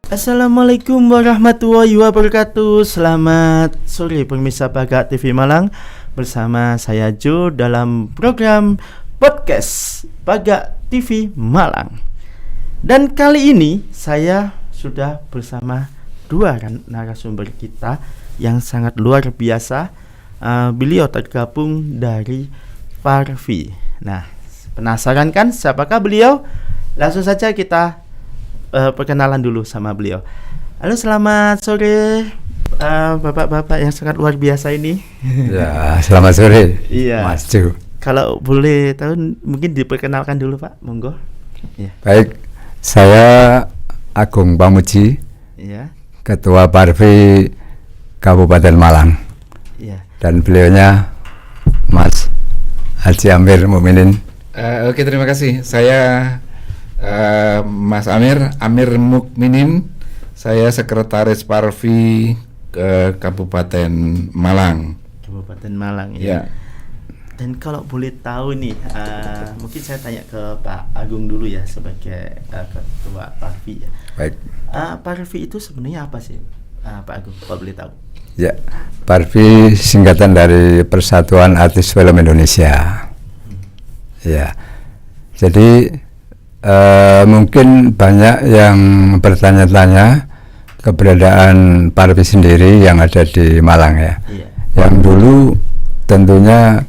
Assalamualaikum warahmatullahi wabarakatuh. Selamat sore pemirsa Paga TV Malang. Bersama saya Jo dalam program podcast Paga TV Malang. Dan kali ini saya sudah bersama dua narasumber kita yang sangat luar biasa. Beliau tergabung dari Parvi. Nah, penasaran kan siapakah beliau? Langsung saja kita perkenalan dulu sama beliau. Halo, selamat sore bapak-bapak yang sangat luar biasa ini. Ya, selamat sore. Iya, Mas Jo. Kalau boleh tahu mungkin diperkenalkan dulu Pak, monggo. Ya. Baik, saya Agung Pamuji, Iya. Ketua Parvi Kabupaten Malang. Iya. Dan beliaunya Mas Haji Amir Mukminin. Oke, terima kasih. Saya Mas Amir Mukminin. Saya Sekretaris Parvi ke Kabupaten Malang. Kabupaten Malang Ya. Dan kalau boleh tahu nih, mungkin saya tanya ke Pak Agung dulu ya sebagai Ketua Parvi ya. Baik. Parvi itu sebenarnya apa sih, Pak Agung? Kalau boleh tahu. Ya, Parvi singkatan dari Persatuan Artis Film Indonesia. Ya. Jadi mungkin banyak yang bertanya-tanya keberadaan Parvi sendiri yang ada di Malang ya. Iya. Yang dulu tentunya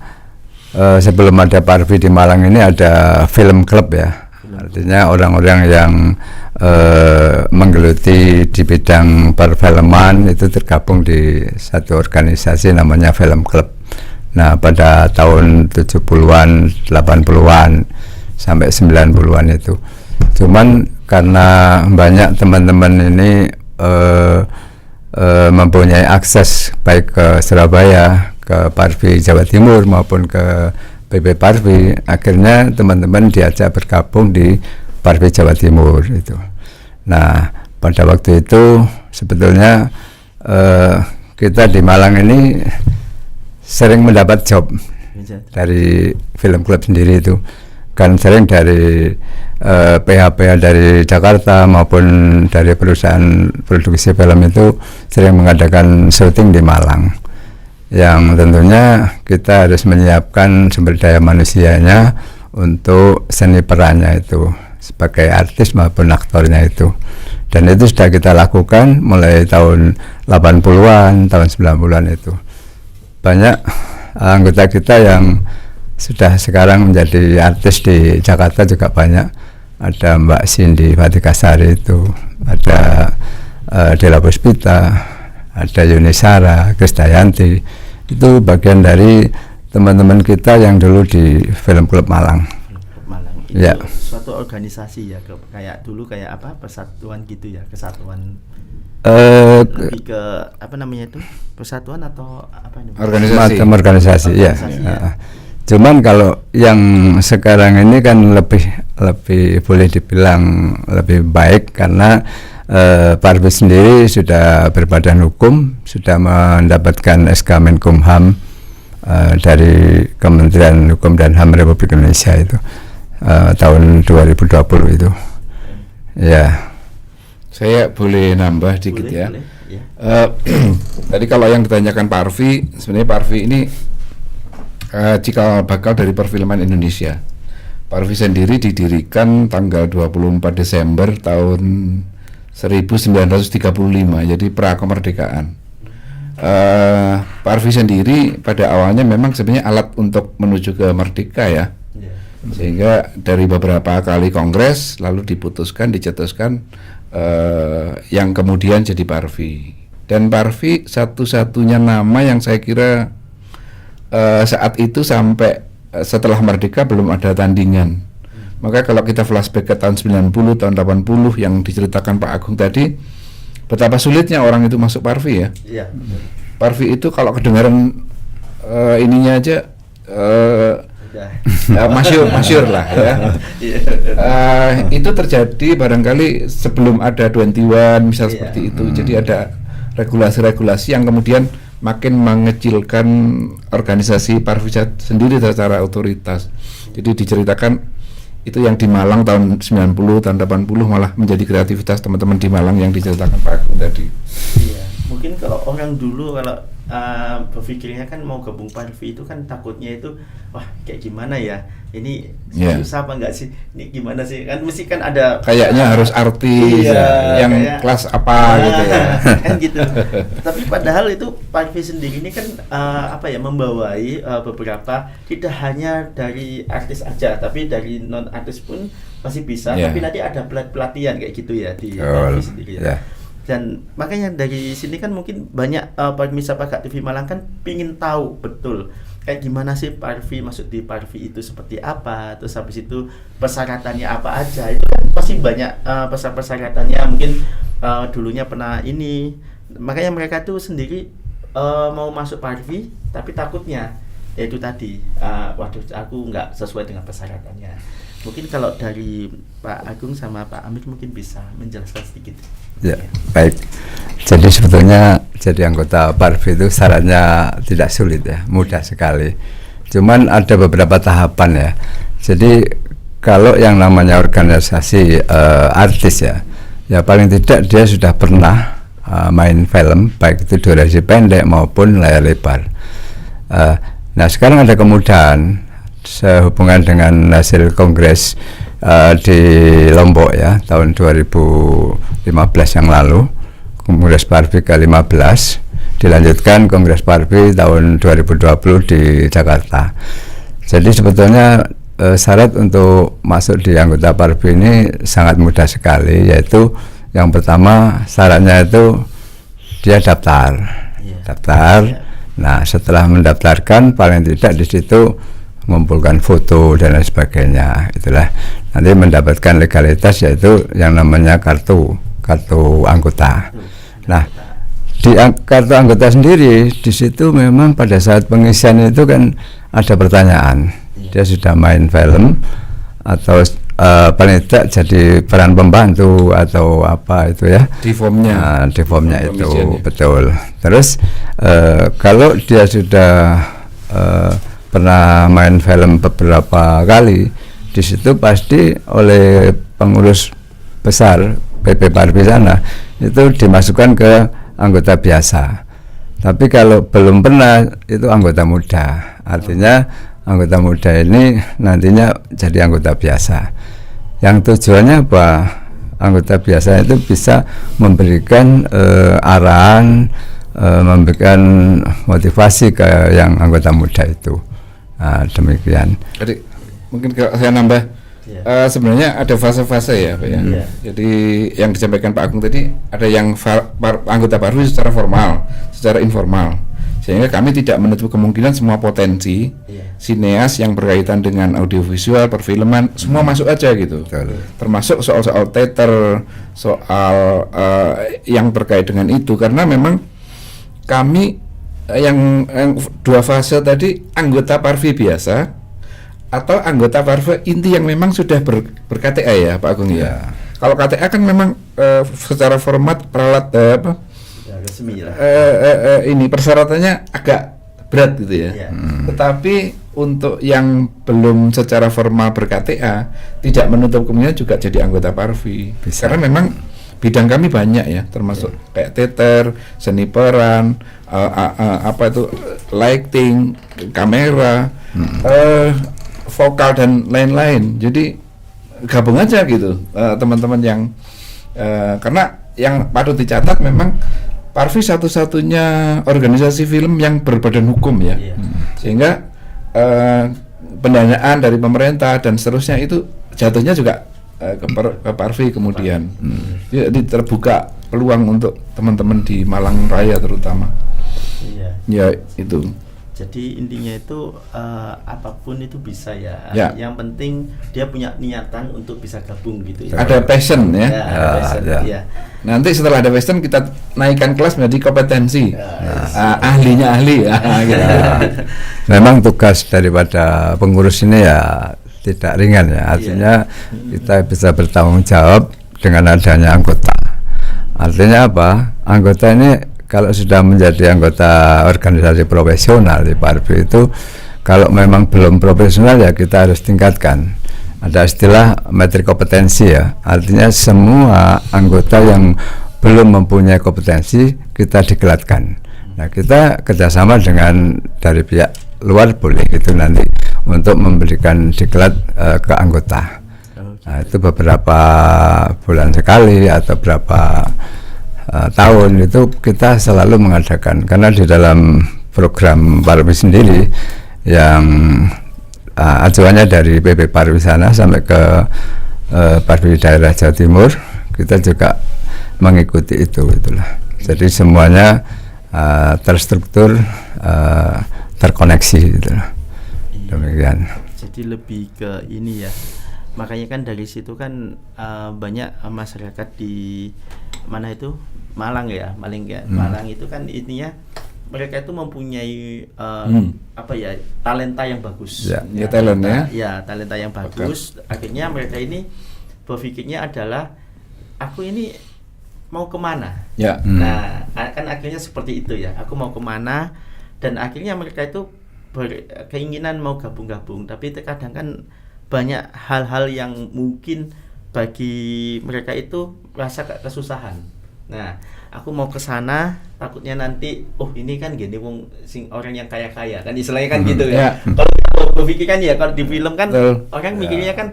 sebelum ada Parvi di Malang ini ada film klub ya. Artinya orang-orang yang menggeluti di bidang perfilman itu tergabung di satu organisasi namanya Film Club. Nah, pada tahun 70-an, 80-an sampai 90-an itu. Cuman karena banyak teman-teman ini mempunyai akses baik ke Surabaya, ke Parvi Jawa Timur maupun ke PP Parvi, akhirnya teman-teman diajak bergabung di Parvi Jawa Timur itu. Nah, pada waktu itu sebetulnya kita di Malang ini sering mendapat job dari film klub sendiri itu. Kan sering dari PH-PH dari Jakarta maupun dari perusahaan produksi film itu sering mengadakan syuting di Malang, yang tentunya kita harus menyiapkan sumber daya manusianya untuk seni perannya itu sebagai artis maupun aktornya itu. Dan itu sudah kita lakukan mulai tahun 80-an, tahun 90-an itu. Banyak anggota kita yang sudah sekarang menjadi artis di Jakarta juga banyak. Ada Mbak Cindy Fatikasari itu, ada Della Puspita, ada Yunisara, Krisdayanti. Itu bagian dari teman-teman kita yang dulu di Film Klub Malang. Malang itu Ya. suatu organisasi ya, kayak dulu kayak apa, persatuan gitu ya, kesatuan. Lebih ke apa namanya itu, persatuan atau apa namanya? Organisasi ya. Cuman kalau yang sekarang ini kan lebih boleh dibilang lebih baik karena Parvi sendiri sudah berbadan hukum, sudah mendapatkan SK Menkumham dari Kementerian Hukum dan HAM Republik Indonesia itu tahun 2020 itu. Ya. Saya boleh nambah dikit ya. Boleh, ya. Tadi kalau yang ditanyakan Parvi, sebenarnya Parvi ini cikal bakal dari perfilman Indonesia. Parvi sendiri didirikan tanggal 24 Desember tahun 1935, jadi pra kemerdekaan. Parvi sendiri pada awalnya memang sebenarnya alat untuk menuju ke merdeka ya. Sehingga dari beberapa kali kongres lalu dicetuskan yang kemudian jadi Parvi. Dan Parvi satu-satunya nama yang saya kira saat itu sampai setelah merdeka belum ada tandingan. Maka kalau kita flashback ke tahun 90, tahun 80 yang diceritakan Pak Agung tadi, betapa sulitnya orang itu masuk Parvi ya. Iya. Parvi itu kalau kedengaran ininya aja masyur lah ya. Itu terjadi barangkali sebelum ada 21 misal seperti itu. Jadi ada regulasi-regulasi yang kemudian makin mengecilkan organisasi Parvi sendiri secara otoritas. Jadi diceritakan itu yang di Malang tahun 90, tahun 80 malah menjadi kreativitas teman-teman di Malang yang diceritakan Pak Agung tadi. Iya, mungkin kalau orang dulu kalau berpikirnya kan mau gabung Parvi itu kan takutnya itu wah kayak gimana ya, ini susah apa enggak sih, ini gimana sih, kan mesti kan ada kayaknya harus artis yang kayak, kelas apa gitu ya kan gitu. Tapi padahal itu Parvi sendiri ini kan membawai beberapa, tidak hanya dari artis aja tapi dari non artis pun masih bisa, tapi nanti ada pelatihan kayak gitu ya di Parvi sendiri ya. Dan makanya dari sini kan mungkin banyak pemirsa Pagak TV Malang kan pingin tahu betul kayak gimana sih Parvi, masuk di Parvi itu seperti apa, terus habis itu persyaratannya apa aja, itu kan pasti banyak persyaratannya, mungkin dulunya pernah ini, makanya mereka tuh sendiri mau masuk Parvi tapi takutnya yaitu tadi waduh aku nggak sesuai dengan persyaratannya. Mungkin kalau dari Pak Agung sama Pak Amir mungkin bisa menjelaskan sedikit. Ya, baik. Jadi sebetulnya jadi anggota Parvi itu syaratnya tidak sulit ya, mudah sekali. Cuman ada beberapa tahapan ya. Jadi kalau yang namanya organisasi artis ya paling tidak dia sudah pernah main film, baik itu durasi pendek maupun layar lebar. Nah sekarang ada kemudahan sehubungan dengan hasil kongres di Lombok ya tahun 2015 yang lalu, kongres Parvi ke-15, dilanjutkan kongres Parvi tahun 2020 di Jakarta. Jadi sebetulnya syarat untuk masuk di anggota Parvi ini sangat mudah sekali, yaitu yang pertama syaratnya itu dia daftar. Nah setelah mendaftarkan paling tidak di situ mengumpulkan foto dan lain sebagainya, itulah nanti mendapatkan legalitas, yaitu yang namanya kartu anggota. Nah di kartu anggota sendiri di situ memang pada saat pengisian itu kan ada pertanyaan, dia sudah main film atau paling tidak jadi peran pembantu atau apa itu ya di formnya, itu betul. Terus kalau dia sudah pernah main film beberapa kali, di situ pasti oleh pengurus besar PP Parvi sana itu dimasukkan ke anggota biasa. Tapi kalau belum pernah itu anggota muda, artinya anggota muda ini nantinya jadi anggota biasa. Yang tujuannya apa? Anggota biasa itu bisa memberikan arahan, memberikan motivasi ke yang anggota muda itu. Demikian. Jadi mungkin kalau saya nambah, sebenarnya ada fase-fase ya Pak ya. Jadi yang disampaikan Pak Agung tadi ada yang anggota Parvi secara formal, secara informal, sehingga kami tidak menutup kemungkinan semua potensi sineas yang berkaitan dengan audiovisual, perfilman, semua masuk aja gitu. Termasuk soal-soal teater, soal yang terkait dengan itu, karena memang kami yang dua fase tadi, anggota Parvi biasa atau anggota Parvi inti yang memang sudah ber-KTA ya Pak Agung ya. Kalau KTA kan memang secara format resmi lah. Ini persyaratannya agak berat gitu ya. Tetapi untuk yang belum secara formal ber-KTA tidak menutup kemungkinan juga jadi anggota Parvi. Karena memang bidang kami banyak ya, termasuk kayak teater, seni peran, lighting, kamera, vokal dan lain-lain. Jadi gabung aja gitu teman-teman yang karena yang patut dicatat memang Parvi satu-satunya organisasi film yang berbadan hukum ya, sehingga pendanaan dari pemerintah dan seterusnya itu jatuhnya juga ke Parvi kemudian. Jadi terbuka peluang untuk teman-teman di Malang Raya terutama. Ya itu. Jadi intinya itu apapun itu bisa ya. Yang penting dia punya niatan untuk bisa gabung gitu ya. Ada passion ya. Ya. Nanti setelah ada passion kita naikkan kelas menjadi kompetensi. Ahlinya ahli ya. Gitu. Memang tugas daripada pengurus ini ya tidak ringan ya, artinya kita bisa bertanggung jawab dengan adanya anggota. Artinya apa? Anggota ini kalau sudah menjadi anggota organisasi profesional di Parvi itu, kalau memang belum profesional ya kita harus tingkatkan. ada istilah metrik kompetensi ya, artinya semua anggota yang belum mempunyai kompetensi kita dikelatkan. Nah, kita kerjasama dengan dari pihak luar boleh gitu nanti untuk memberikan diklat ke anggota. Nah, itu beberapa bulan sekali atau berapa tahun itu kita selalu mengadakan, karena di dalam program Parvi sendiri yang acuannya dari PP Parvi sana sampai ke Parvi daerah Jawa Timur, kita juga mengikuti itulah. Jadi semuanya terstruktur, terkoneksi itulah. Demikian. Jadi lebih ke ini ya. Makanya kan dari situ kan banyak masyarakat di mana itu Malang ya, Malang itu kan intinya mereka itu mempunyai apa ya, talenta yang bagus. Ya talent ya. Ya, talenta yang bagus. Akhirnya mereka ini berpikirnya adalah aku ini mau kemana? Ya. Nah, kan akhirnya seperti itu ya. Aku mau kemana? Dan akhirnya mereka itu berkeinginan mau gabung-gabung, tapi terkadang kan banyak hal-hal yang mungkin bagi mereka itu rasa kesusahan. Nah, aku mau ke sana takutnya nanti ini kan gini wong sing orang yang kaya-kaya kan istilahnya kan gitu ya. Kalau berpikir kan ya kalau di film kan orang mikirnya kan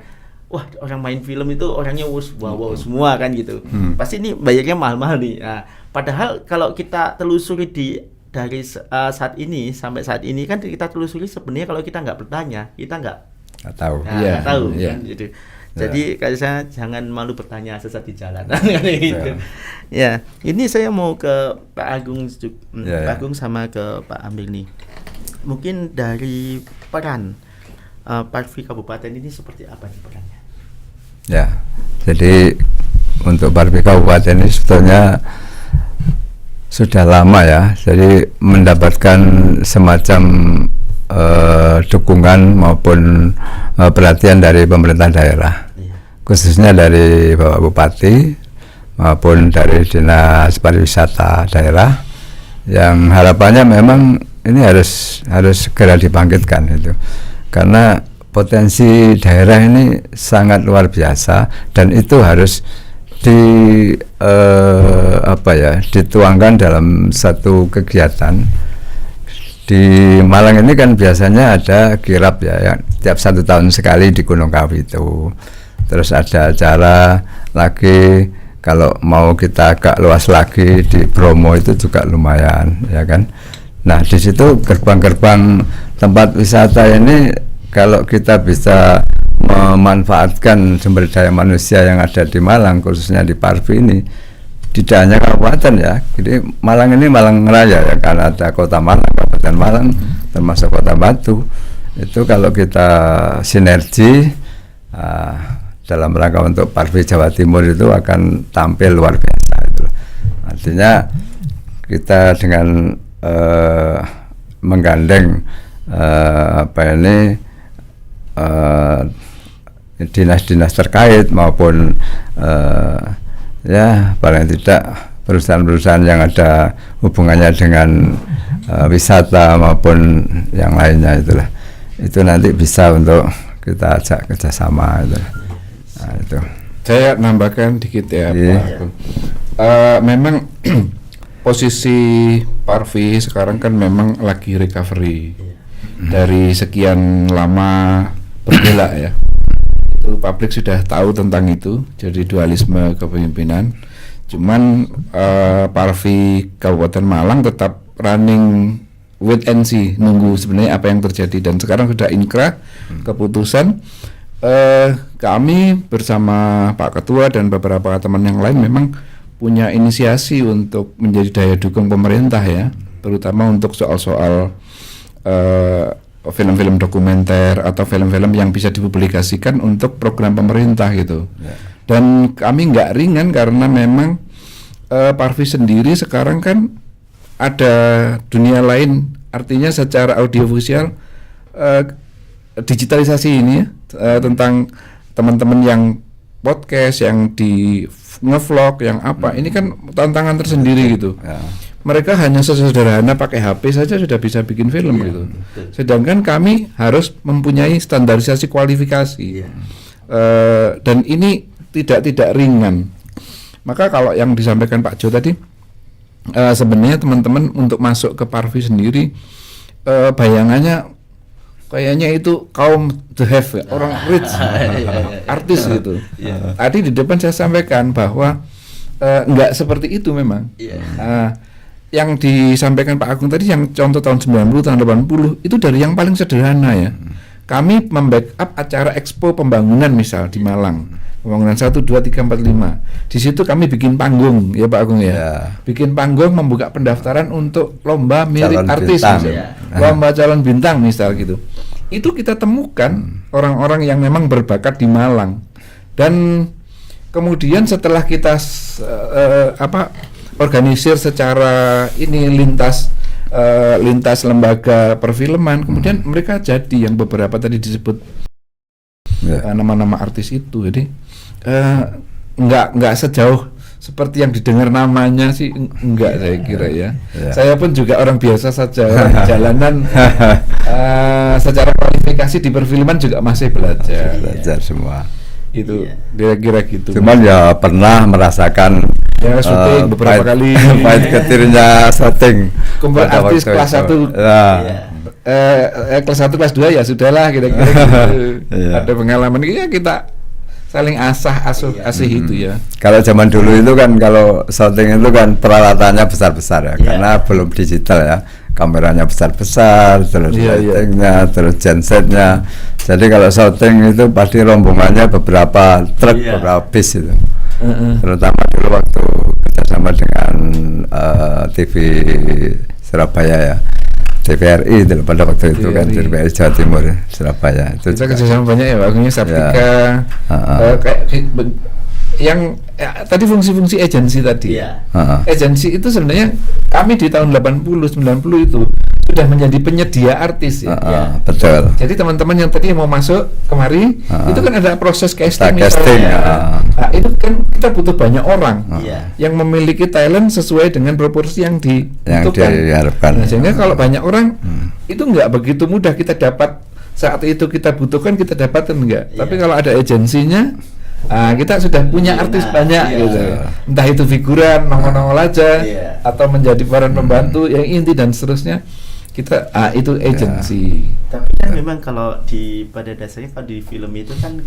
wah, orang main film itu orangnya wow semua kan gitu. Pasti ini bayarnya mahal-mahal nih. Nah, padahal kalau kita telusuri dari saat ini sampai saat ini kan kita telusuri sebenarnya kalau kita nggak bertanya kita nggak tahu. Nggak tahu kan gitu. Jadi kalau saya jangan malu bertanya sesat di jalan gitu. Ya, ini saya mau ke Pak Agung, Pak Agung sama ke Pak Amir nih. Mungkin dari peran Parvi Kabupaten ini seperti apa nih perannya? Ya, jadi untuk Parvi Kabupaten ini sebetulnya sudah lama ya, jadi mendapatkan semacam dukungan maupun perhatian dari pemerintah daerah, khususnya dari Bapak Bupati maupun dari Dinas Pariwisata daerah, yang harapannya memang ini harus segera dibangkitkan itu, karena potensi daerah ini sangat luar biasa dan itu harus dituangkan dalam satu kegiatan. Di Malang ini kan biasanya ada kirab ya, yang tiap 1 tahun sekali di Gunung Kawi itu. Terus ada acara lagi, kalau mau kita agak luas lagi di Bromo itu juga lumayan ya kan. Nah, di situ gerbang-gerbang tempat wisata ini kalau kita bisa memanfaatkan sumber daya manusia yang ada di Malang, khususnya di Parvi ini, tidak hanya kabupaten ya, jadi Malang ini Malang Raya ya, karena ada Kota Malang, Kabupaten Malang, termasuk Kota Batu. Itu kalau kita sinergi dalam rangka untuk Parvi Jawa Timur itu akan tampil luar biasa itu. Artinya kita dengan menggandeng dinas-dinas terkait maupun ya paling tidak perusahaan-perusahaan yang ada hubungannya dengan wisata maupun yang lainnya itulah, itu nanti bisa untuk kita ajak kerjasama itu. Nah, itu. Saya nambahkan dikit ya Pak. Memang posisi Parvi sekarang kan memang lagi recovery dari sekian lama bergerak ya. Itu publik sudah tahu tentang itu, jadi dualisme kepemimpinan. Cuman Parvi Kabupaten Malang tetap running wait and see, nunggu sebenarnya apa yang terjadi, dan sekarang sudah inkrah keputusan. Kami bersama Pak Ketua dan beberapa teman yang lain memang punya inisiasi untuk menjadi daya dukung pemerintah ya, terutama untuk soal-soal film-film dokumenter atau film-film yang bisa dipublikasikan untuk program pemerintah gitu. Dan kami nggak ringan karena memang Parvi sendiri sekarang kan ada dunia lain, artinya secara audiovisual digitalisasi ini ya, tentang teman-teman yang podcast, yang di ngevlog, yang apa, ini kan tantangan tersendiri gitu. Mereka hanya sesederhana pakai HP saja sudah bisa bikin film gitu. Sedangkan kami harus mempunyai standarisasi kualifikasi. Dan ini tidak ringan. Maka kalau yang disampaikan Pak Jo tadi, sebenarnya teman-teman untuk masuk ke Parvi sendiri, bayangannya kayaknya itu kaum the have ya, orang rich, artis gitu. Tadi di depan saya sampaikan bahwa enggak seperti itu memang. Yang disampaikan Pak Agung tadi, yang contoh tahun 90, tahun 80 itu dari yang paling sederhana ya. Kami membackup acara Expo Pembangunan misal di Malang. Pembangunan 1, 2, 3, 4, 5. Di situ kami bikin panggung ya Pak Agung ya. Bikin panggung, membuka pendaftaran untuk lomba mirip calon artis misal. Lomba calon bintang misal gitu. Itu kita temukan orang-orang yang memang berbakat di Malang. Dan kemudian setelah kita organisir secara ini lintas lembaga perfilman, kemudian mereka jadi yang beberapa tadi disebut nama-nama artis itu. Jadi nggak sejauh seperti yang didengar namanya sih, enggak saya kira ya. Saya pun juga orang biasa saja, orang jalanan. Secara kualifikasi di perfilman juga masih belajar semua. Itu kira-kira gitu. Cuman ya pernah merasakan syuting beberapa kali. Pahit ketirnya syuting. Kumpul artis kelas 1. Kelas 1 kelas 2 ya sudahlah kira-kira gitu. Ada pengalaman ya, kita saling asih itu ya. Kalau zaman dulu itu kan, kalau syuting itu kan peralatannya besar-besar ya, karena belum digital ya. Kameranya besar-besar, terus lightingnya, terus gensetnya. Jadi kalau syuting itu pasti rombongannya beberapa truk, beberapa bis itu. Terutama dulu waktu kerjasama dengan TV Surabaya ya, TVRI itu pada waktu itu kan, TVRI Jawa Timur Surabaya. Itu kita kerjasama banyak ya, waktunya Sabtika, yang tadi fungsi-fungsi agensi tadi. Agensi itu sebenarnya kami di tahun 80-90 itu sudah menjadi penyedia artis ya. Betul. Jadi teman-teman yang tadi mau masuk kemari, itu kan ada proses casting misalnya. Itu kan kita butuh banyak orang yang memiliki talent sesuai dengan proporsi yang diharapkan. Sehingga kalau banyak orang itu nggak begitu mudah kita dapat saat itu kita butuhkan, kita dapatkan enggak. Tapi kalau ada agensinya, kita sudah punya artis banyak gitu. Entah itu figuran, nongol-nongol aja, atau menjadi peran pembantu yang inti dan seterusnya. Kita itu agensi. Tapi kan memang kalau pada dasarnya kalau di film itu kan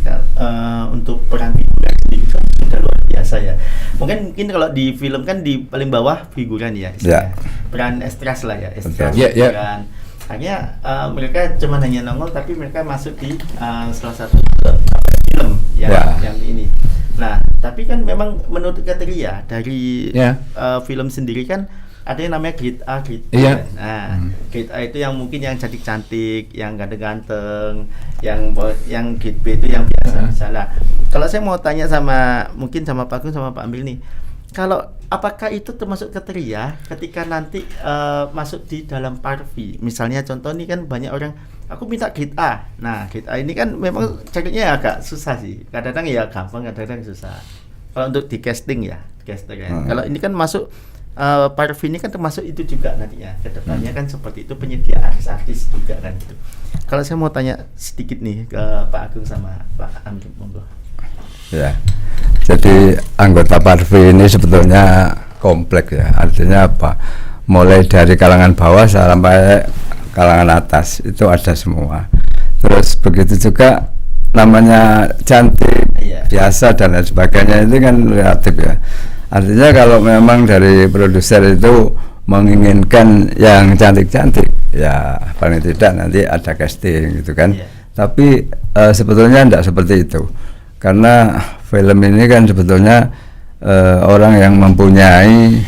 untuk peran figuran itu sudah luar biasa ya. Mungkin kalau di film kan di paling bawah figuran ya. Peran estras lah ya, estras figuran. Akhirnya mereka cuma hanya nongol, tapi mereka masuk di salah satu film yang ini. Nah, tapi kan memang menurut kriteria dari film sendiri kan ada yang namanya grade A, grade B. Grade A itu yang mungkin yang cantik-cantik, yang ganteng-ganteng, yang grade B itu yang biasa misalnya. Kalau saya mau tanya mungkin sama Pak Agung sama Pak Ambil nih, kalau apakah itu termasuk kriteria ketika nanti masuk di dalam Parvi? Misalnya contoh nih kan banyak orang, aku minta grade A. Nah, grade A ini kan memang carinya agak susah sih. Kadang-kadang ya gampang, kadang-kadang susah. Kalau untuk di casting ya, kalau ini kan masuk Parvi ini kan termasuk itu juga nantinya. Kedepannya kan seperti itu, penyedia artis juga kan gitu. Kalau saya mau tanya sedikit nih ke Pak Agung sama Pak Amir, monggo. Ya, jadi anggota Parvi ini sebetulnya kompleks ya. Artinya apa? Mulai dari kalangan bawah sampai kalangan atas itu ada semua. Terus begitu juga namanya cantik, biasa dan lain sebagainya itu kan relatif ya. Artinya kalau memang dari produser itu menginginkan yang cantik-cantik, ya paling tidak nanti ada casting gitu kan. Tapi sebetulnya tidak seperti itu. Karena film ini kan sebetulnya orang yang mempunyai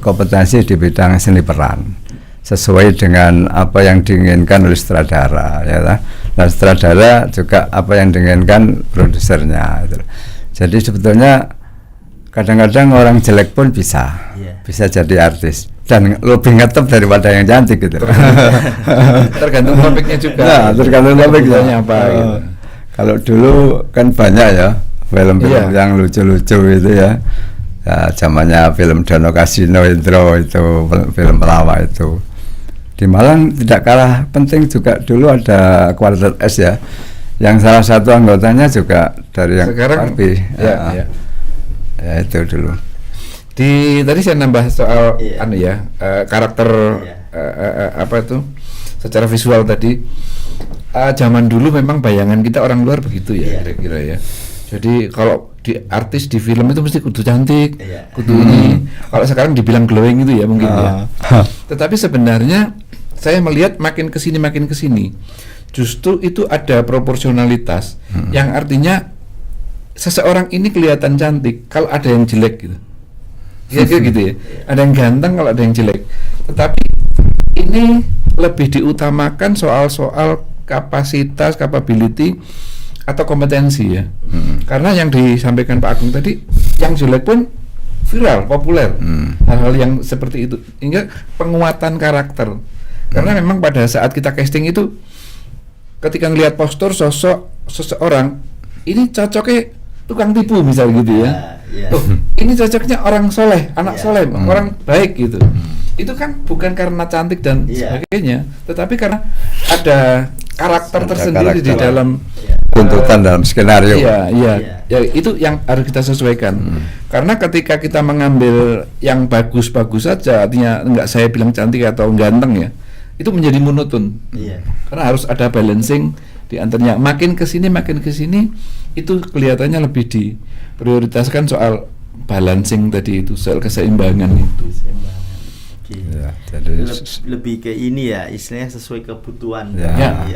kompetensi di bidang seni peran sesuai dengan apa yang diinginkan oleh sutradara, ya lah. Nah, sutradara juga apa yang diinginkan produsernya. Gitu. Jadi sebetulnya kadang-kadang orang jelek pun bisa jadi artis dan lebih ngetop daripada yang cantik gitu. Tergantung topiknya juga. Nah, tergantung topiknya apa. Gitu. Kalau dulu kan banyak ya film-film yang lucu-lucu itu ya. Zamannya film Dono Kasino Intro itu, film pelawak itu. Di Malang tidak kalah penting juga dulu ada Quartet S ya, yang salah satu anggotanya juga dari yang Sekarang, Barbie. ya. Ya itu dulu. Tadi saya nambah soal Iya. karakter Iya. apa itu secara visual tadi. Zaman dulu memang bayangan kita orang luar begitu ya, Iya. kira-kira ya. Jadi kalau di artis di film itu mesti kudu cantik, Iya. kudu ini. Kalau sekarang dibilang glowing itu ya mungkin ya. Tetapi sebenarnya saya melihat makin kesini justru itu ada proporsionalitas yang artinya seseorang ini kelihatan cantik kalau ada yang jelek gitu. Kira-kira gitu ya. Ada yang ganteng kalau ada yang jelek. Tetapi ini lebih diutamakan soal-soal kapasitas, capability atau kompetensi ya. Karena yang disampaikan Pak Agung tadi, yang jelek pun viral, populer. Hal-hal yang seperti itu. Hingga penguatan karakter. Karena memang pada saat kita casting itu, ketika ngelihat postur sosok seseorang, ini cocoknya tukang tipu misalnya gitu ya. Oh, ini cocoknya orang soleh, anak soleh, orang baik gitu. Itu kan bukan karena cantik dan sebagainya, tetapi karena ada karakter tersendiri di dalam tuntutan dalam skenario. Iya. Ya itu yang harus kita sesuaikan. Karena ketika kita mengambil yang bagus-bagus saja, artinya enggak saya bilang cantik atau ganteng ya, itu menjadi monoton. Karena harus ada balancing di antaranya. Makin kesini itu kelihatannya lebih diprioritaskan soal balancing tadi itu, soal keseimbangan itu. Ya, jadi Lebih ke ini ya, istilahnya sesuai kebutuhan Ya. dari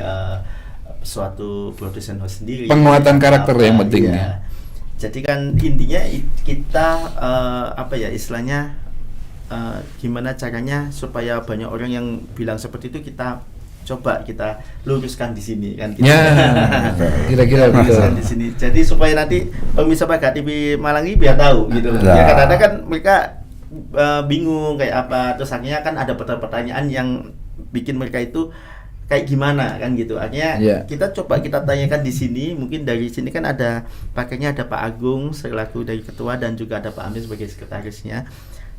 suatu production house sendiri. Penguatan karakter yang penting. Iya. Jadi kan intinya kita istilahnya gimana caranya supaya banyak orang yang bilang seperti itu kita coba kita luruskan di sini kan. Kira-kira luruskan di sini. Jadi supaya nanti pemirsa Paga TV Malang ini biar tahu gitu loh. Ya kadang-kadang kan mereka bingung kayak apa, terus akhirnya kan ada pertanyaan yang bikin mereka itu kayak gimana kan gitu. Akhirnya kita coba kita tanyakan di sini. Mungkin dari sini kan ada pakainya, ada Pak Agung selaku dari ketua dan juga ada Pak Amir sebagai sekretarisnya.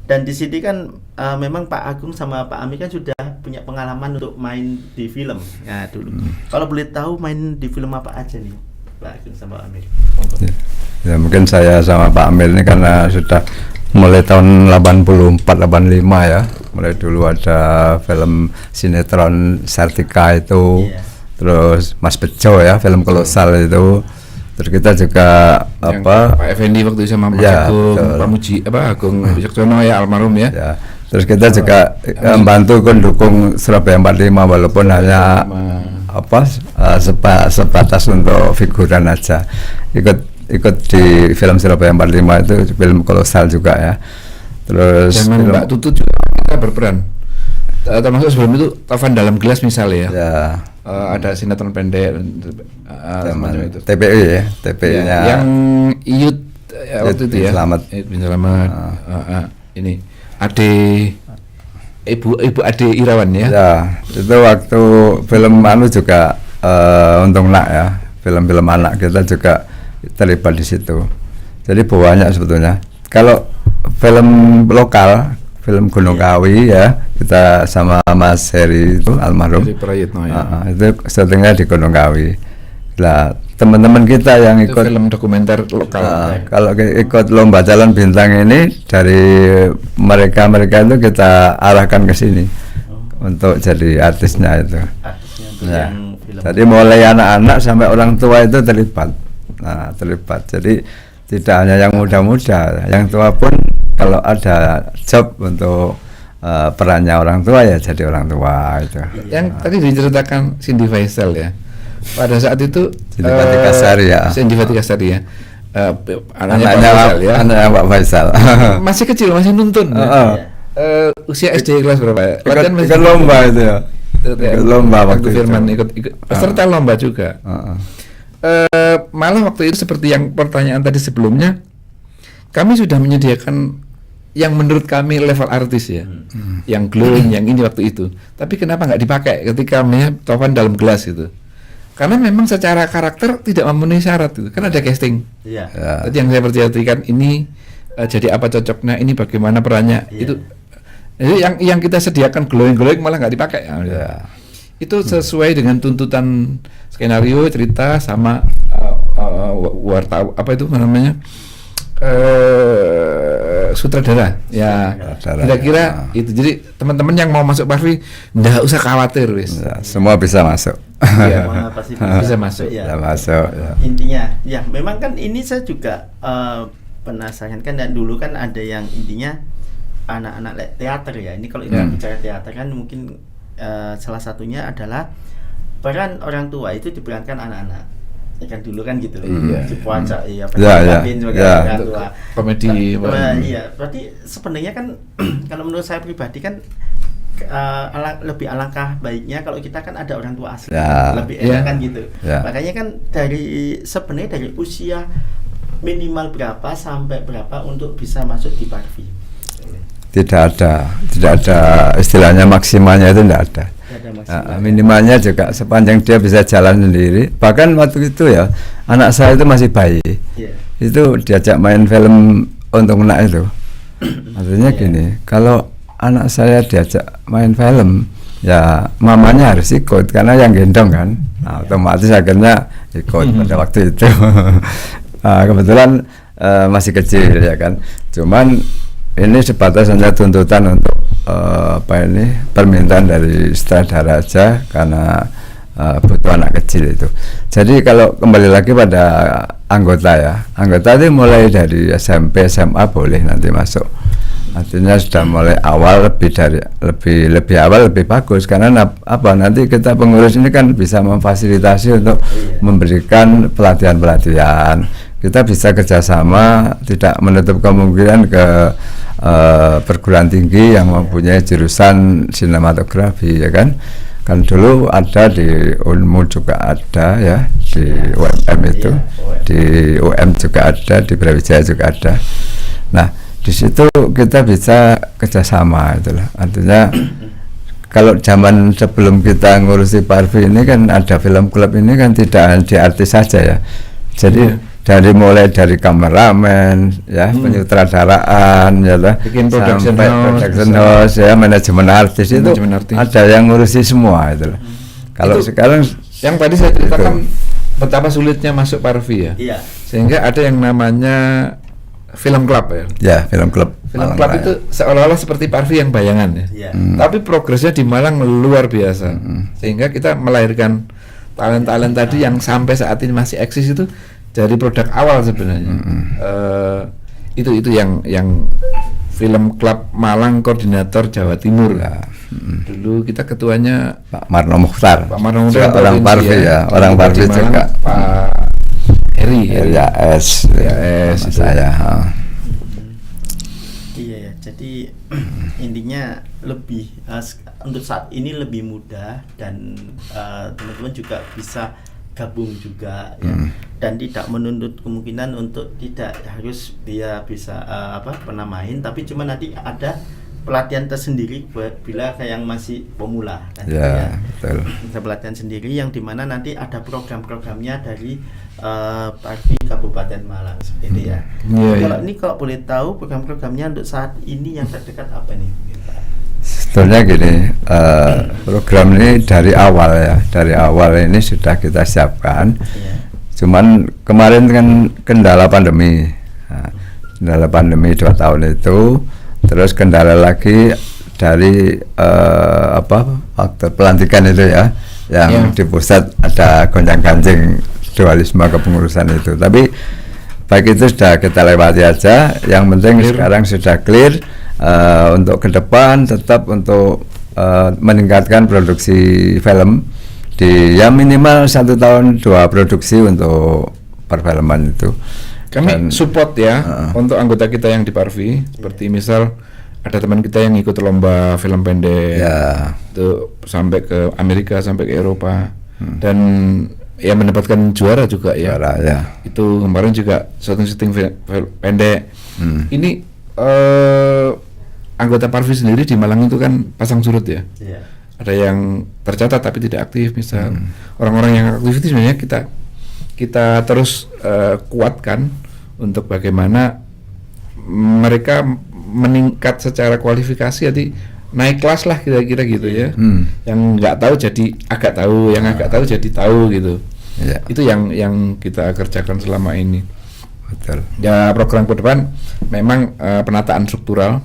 Dan di sini kan memang Pak Agung sama Pak Amir kan sudah punya pengalaman untuk main di film. Nah dulu. Kalau boleh tahu main di film apa aja nih Pak Agung sama Pak Amir? Ya mungkin saya sama Pak Amir ini karena sudah mulai tahun 84-85 ya. Mulai dulu ada film sinetron Sartika itu, terus Mas Bejo ya, film kolosal itu. Terus kita juga yang Pak Effendi waktu itu sama Mas Agung, Pak Muji, Agung Wicaksono ya, almarhum ya. Terus kita juga membantu mendukung Surabaya 45 walaupun hanya sebatas untuk figuran aja. Ikut di film Surabaya 45 itu film kolosal juga ya. Terus zaman Mbak Tutut juga kita berperan. Termasuk sebelum itu Taufan Dalam Gelas misalnya ya. Ada sinetron pendek semacam itu. TPI ya, TPI-nya. Yang Iyut waktu itu ya. Bin Selamat. Ini Ade Ibu Ade Irawan ya. Ya, itu waktu film juga Untung Nak ya. Film-film anak kita juga terlibat di situ. Jadi banyak sebetulnya. Kalau film lokal, film Gunung Kawi ya, kita sama Mas Heri itu almarhum. Prayitno ya. Itu syutingnya di Gunung Kawi. Lah, teman-teman kita yang itu ikut film dokumenter lokal. Kalau ikut lomba Calon Bintang ini dari mereka itu kita arahkan ke sini untuk jadi artisnya itu. Ya. Jadi mulai anak-anak sampai orang tua itu terlibat. Nah, terlibat. Jadi tidak hanya yang muda-muda, yang tua pun kalau ada job untuk perannya orang tua ya jadi orang tua itu. Yang tadi diceritakan Cindy Faisal ya. Pada saat itu Cindy Fatikasari ya. Cindy Fatikasari ya. Anaknya Pak Faisal. Masih kecil, masih nuntun. Usia SD kelas berapa? Ikut lomba itu ya. Ikut lomba waktu Firman ikut peserta lomba juga. Malah waktu itu seperti yang pertanyaan tadi sebelumnya, kami sudah menyediakan yang menurut kami level artis ya, yang glowing, yang ini waktu itu. Tapi kenapa nggak dipakai ketika Taufan Dalam Gelas itu? Karena memang secara karakter tidak memenuhi syarat itu, kan ada casting. Tadi yang saya perhatikan ini jadi apa cocoknya, ini bagaimana perannya itu. Jadi yang kita sediakan glowing malah nggak dipakai. itu sesuai dengan tuntutan skenario, cerita sama wartawan apa itu namanya sutradara ya. Kira-kira itu. Jadi teman-teman yang mau masuk Parvi nggak usah khawatir wis. Ya, semua bisa masuk. Ya, Semua pasti bisa masuk. Ya. Bisa masuk. Ya. Intinya, ya memang kan ini saya juga penasaran kan, dan dulu kan ada yang intinya anak-anak teater ya. Ini kalau kita bicara teater kan mungkin salah satunya adalah peran orang tua itu diperankan anak-anak. Ya kan dulu kan gitu. Si Puaca sebagai orang tua. Komedi. Iya, berarti sebenarnya kan kalau menurut saya pribadi kan lebih alangkah baiknya kalau kita kan ada orang tua asli, lebih enak kan gitu. Makanya kan sebenarnya dari usia minimal berapa sampai berapa untuk bisa masuk di Parvi? Tidak ada istilahnya maksimalnya, itu tidak ada. Minimalnya juga sepanjang dia bisa jalan sendiri. Bahkan waktu itu ya anak saya itu masih bayi, itu diajak main film untuk anak itu. Artinya gini, kalau anak saya diajak main film, ya mamanya harus ikut karena yang gendong kan. Otomatis akhirnya ikut pada waktu itu. Kebetulan masih kecil ya kan. Cuman ini sebatas hanya tuntutan untuk permintaan dari sutradara aja karena butuh anak kecil itu. Jadi kalau kembali lagi pada anggota itu mulai dari SMP, SMA boleh nanti masuk. Artinya sudah mulai awal lebih awal lebih bagus, karena nanti kita pengurus ini kan bisa memfasilitasi untuk memberikan pelatihan. Kita bisa kerjasama, tidak menutup kemungkinan ke perguruan tinggi yang mempunyai jurusan sinematografi ya kan. Kan dulu ada di Unmu juga ada ya, di UMM itu, di UM juga ada, di Brawijaya juga ada. Nah di situ kita bisa kerjasama itulah. Artinya kalau zaman sebelum kita ngurusi Parvi ini kan ada film klub ini kan tidak di artis saja ya. Jadi mulai dari kameramen ya, penyutradaraan ya bikin production house ya, manajemen artis itu ada yang ngurusi semua itu. Kalau sekarang yang tadi saya ceritakan betapa sulitnya masuk Parvi ya. Sehingga ada yang namanya film club ya. Ya, film club. Film club itu seolah-olah seperti Parvi yang bayangan ya. Tapi progresnya di Malang luar biasa. Sehingga kita melahirkan talent-talent tadi yang sampai saat ini masih eksis itu dari produk awal sebenarnya. Itu yang film klub Malang koordinator Jawa Timur. Dulu kita ketuanya Pak Marno Mukhtar. Orang Parvi ya, orang Parvi juga. Pak Heri ya saya. Iya ya, jadi intinya lebih untuk saat ini lebih mudah, dan teman-teman juga bisa gabung juga ya, dan tidak menuntut kemungkinan untuk tidak harus dia bisa main, tapi cuma nanti ada pelatihan tersendiri bila kayak yang masih pemula kan, betul. Ada pelatihan sendiri yang dimana nanti ada program-programnya dari Parvi Kabupaten Malang seperti itu ya. Kalau boleh tahu program-programnya untuk saat ini yang terdekat apa nih? Sebetulnya gini, program ini dari awal ini sudah kita siapkan. Cuman kemarin kan kendala pandemi, kendala pandemi 2 tahun itu, terus kendala lagi dari faktor pelantikan itu ya, yang di pusat ada gonjang-ganjing dualisme kepengurusan itu. Tapi baik itu sudah kita lewati aja. Yang penting sekarang sudah clear. Untuk ke depan tetap untuk meningkatkan produksi film di minimal 1 tahun 2 produksi untuk perfilman itu. Kami support ya untuk anggota kita yang di Parvi, seperti misal ada teman kita yang ikut lomba film pendek itu sampai ke Amerika, sampai ke Eropa, dan ya mendapatkan juara juga ya. Itu kemarin juga syuting film pendek. Ini anggota Parvi sendiri di Malang itu kan pasang surut ya. Ada yang tercatat tapi tidak aktif misal. Orang-orang yang aktif itu sebenarnya kita terus kuatkan untuk bagaimana mereka meningkat secara kualifikasi, jadi naik kelas lah kira-kira gitu ya. Yang nggak tahu jadi agak tahu, yang agak tahu jadi tahu gitu. Ya. Itu yang kita kerjakan selama ini. Betul. Ya, program ke depan memang penataan struktural.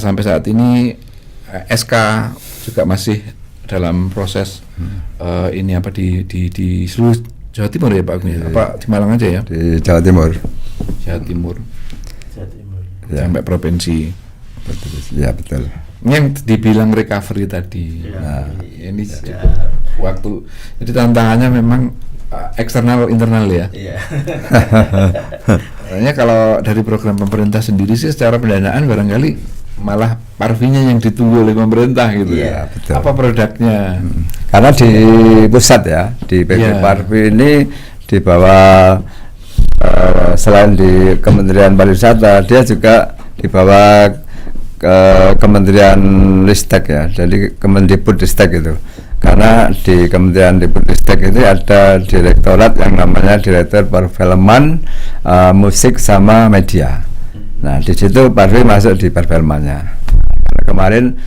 Sampai saat ini SK juga masih dalam proses ini apa di seluruh Jawa Timur ya Pak Agung ya? Apa di Malang aja ya? Di Jawa Timur. Jawa Timur. Ya. Sampai provinsi. Betul. Ya betul. Yang dibilang recovery tadi. Ya. Nah, ini waktu. Jadi tantangannya memang eksternal internal ya. Iya. Makanya kalau dari program pemerintah sendiri sih secara pendanaan barangkali malah Parvinya yang ditunggu oleh pemerintah gitu Iya, ya. betul. Apa produknya? Karena di pusat ya, di PP Parvi ini di bawah selain di Kementerian Pariwisata, dia juga di bawah Kementerian Ristek ya, jadi Kemendikbudristek itu. Karena di Kementerian Dikbudristek itu ada direktorat yang namanya Direktur Perfilman, Musik sama Media. Nah di situ Parvi masuk di perfilmannya. Kemarin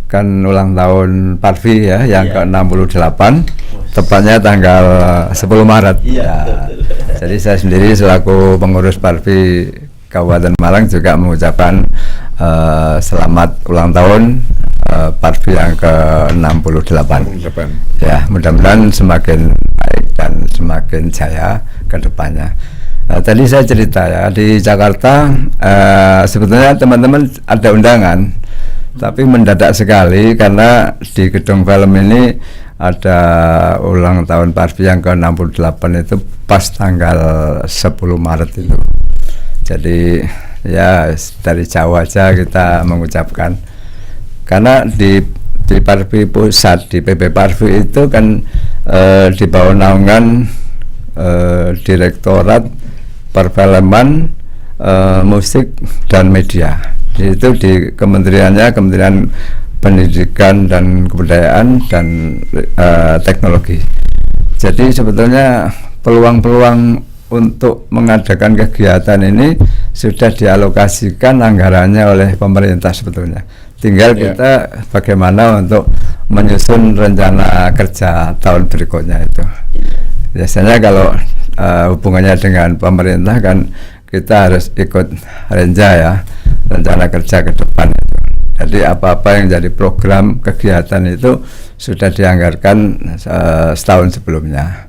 kan ulang tahun Parvi ya yang ke-68, tepatnya tanggal 10 Maret. Jadi saya sendiri selaku pengurus Parvi Kabupaten Malang juga mengucapkan selamat ulang tahun Parvi yang ke-68. Ya, mudah-mudahan semakin baik dan semakin jaya ke depannya. Tadi saya cerita ya, di Jakarta sebetulnya teman-teman ada undangan, tapi mendadak sekali karena di gedung film ini ada ulang tahun Parvi yang ke-68 itu pas tanggal 10 Maret itu. Jadi ya dari jauh aja kita mengucapkan, karena di Parvi pusat, di PP Parvi itu kan di bawah naungan Direktorat Perfilman, Musik dan Media. Itu di kementeriannya Kementerian Pendidikan dan Kebudayaan dan Teknologi. Jadi sebetulnya peluang-peluang untuk mengadakan kegiatan ini sudah dialokasikan anggarannya oleh pemerintah sebetulnya. Tinggal kita bagaimana untuk menyusun rencana kerja tahun berikutnya itu. Biasanya kalau hubungannya dengan pemerintah kan kita harus ikut renca ya, rencana kerja ke depan itu. Jadi apa-apa yang jadi program kegiatan itu sudah dianggarkan setahun sebelumnya,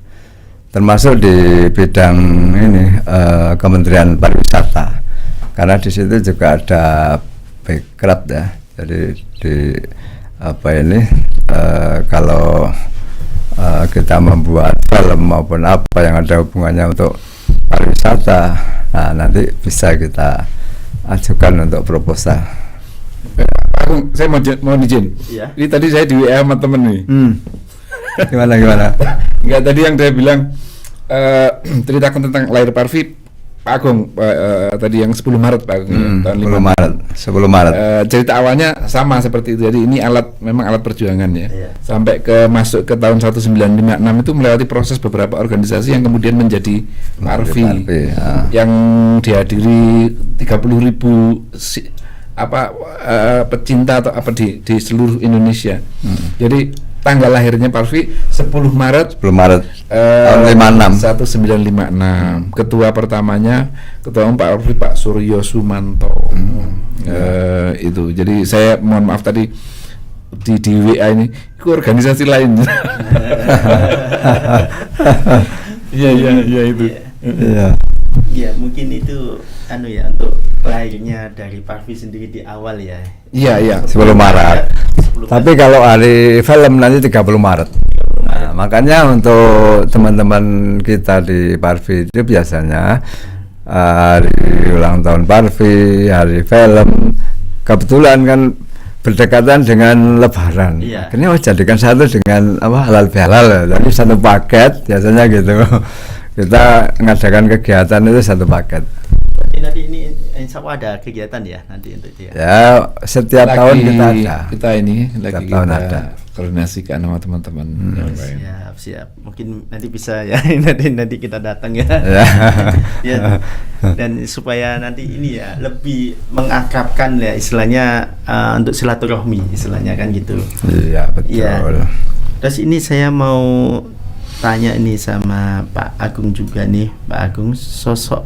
termasuk di bidang ini Kementerian Pariwisata, karena di situ juga ada Bekraf ya. Jadi di apa ini kalau kita membuat film maupun apa yang ada hubungannya untuk pariwisata, nah nanti bisa kita ajukan untuk proposal. Saya mau izin. Iya. Ini tadi saya di WA sama temen nih. Gimana? Enggak, tadi yang saya bilang ceritakan tentang lahir Parvi, Pak Agung, tadi yang 10 Maret Pak Agung, tahun 10 Maret. Cerita awalnya sama seperti itu. Jadi ini memang alat perjuangan ya. Iya. Sampai masuk ke tahun 1956 itu melewati proses beberapa organisasi yang kemudian menjadi Parvi. Yang dihadiri 30.000 pecinta atau apa di seluruh Indonesia. Jadi tanggal lahirnya Parvi 10 Maret tahun 1956. Ketua pertamanya Ketua Umum Pak Parvi, Pak Suryo Sumanto. Itu. Jadi saya mohon maaf tadi di WA ini itu organisasi lain. Iya itu. Iya. Ya mungkin itu untuk lahirnya dari Parvi sendiri di awal ya. Iya. 10 Maret. Tapi kalau hari film nanti 30 Maret. Nah, makanya untuk teman-teman kita di Parvi itu biasanya hari ulang tahun Parvi, hari film, kebetulan kan berdekatan dengan Lebaran. Iya. Ini jadikan satu dengan halal bihalal, jadi satu paket biasanya gitu. Kita mengadakan kegiatan itu satu paket. Jadi nanti ini insya Allah ada kegiatan ya nanti untuk itu ya. Ya setiap tahun kita ada. Kita ini lagi Setiap tahun kita ada. koordinasikan sama teman-teman yang lain. Siap. Mungkin nanti bisa ya, nanti kita datang ya. Ya. Dan supaya nanti ini ya lebih mengakrabkan ya istilahnya untuk silaturahmi istilahnya kan gitu. Iya, betul. Ya. Terus ini saya mau tanya ini sama Pak Agung juga nih, Pak Agung, sosok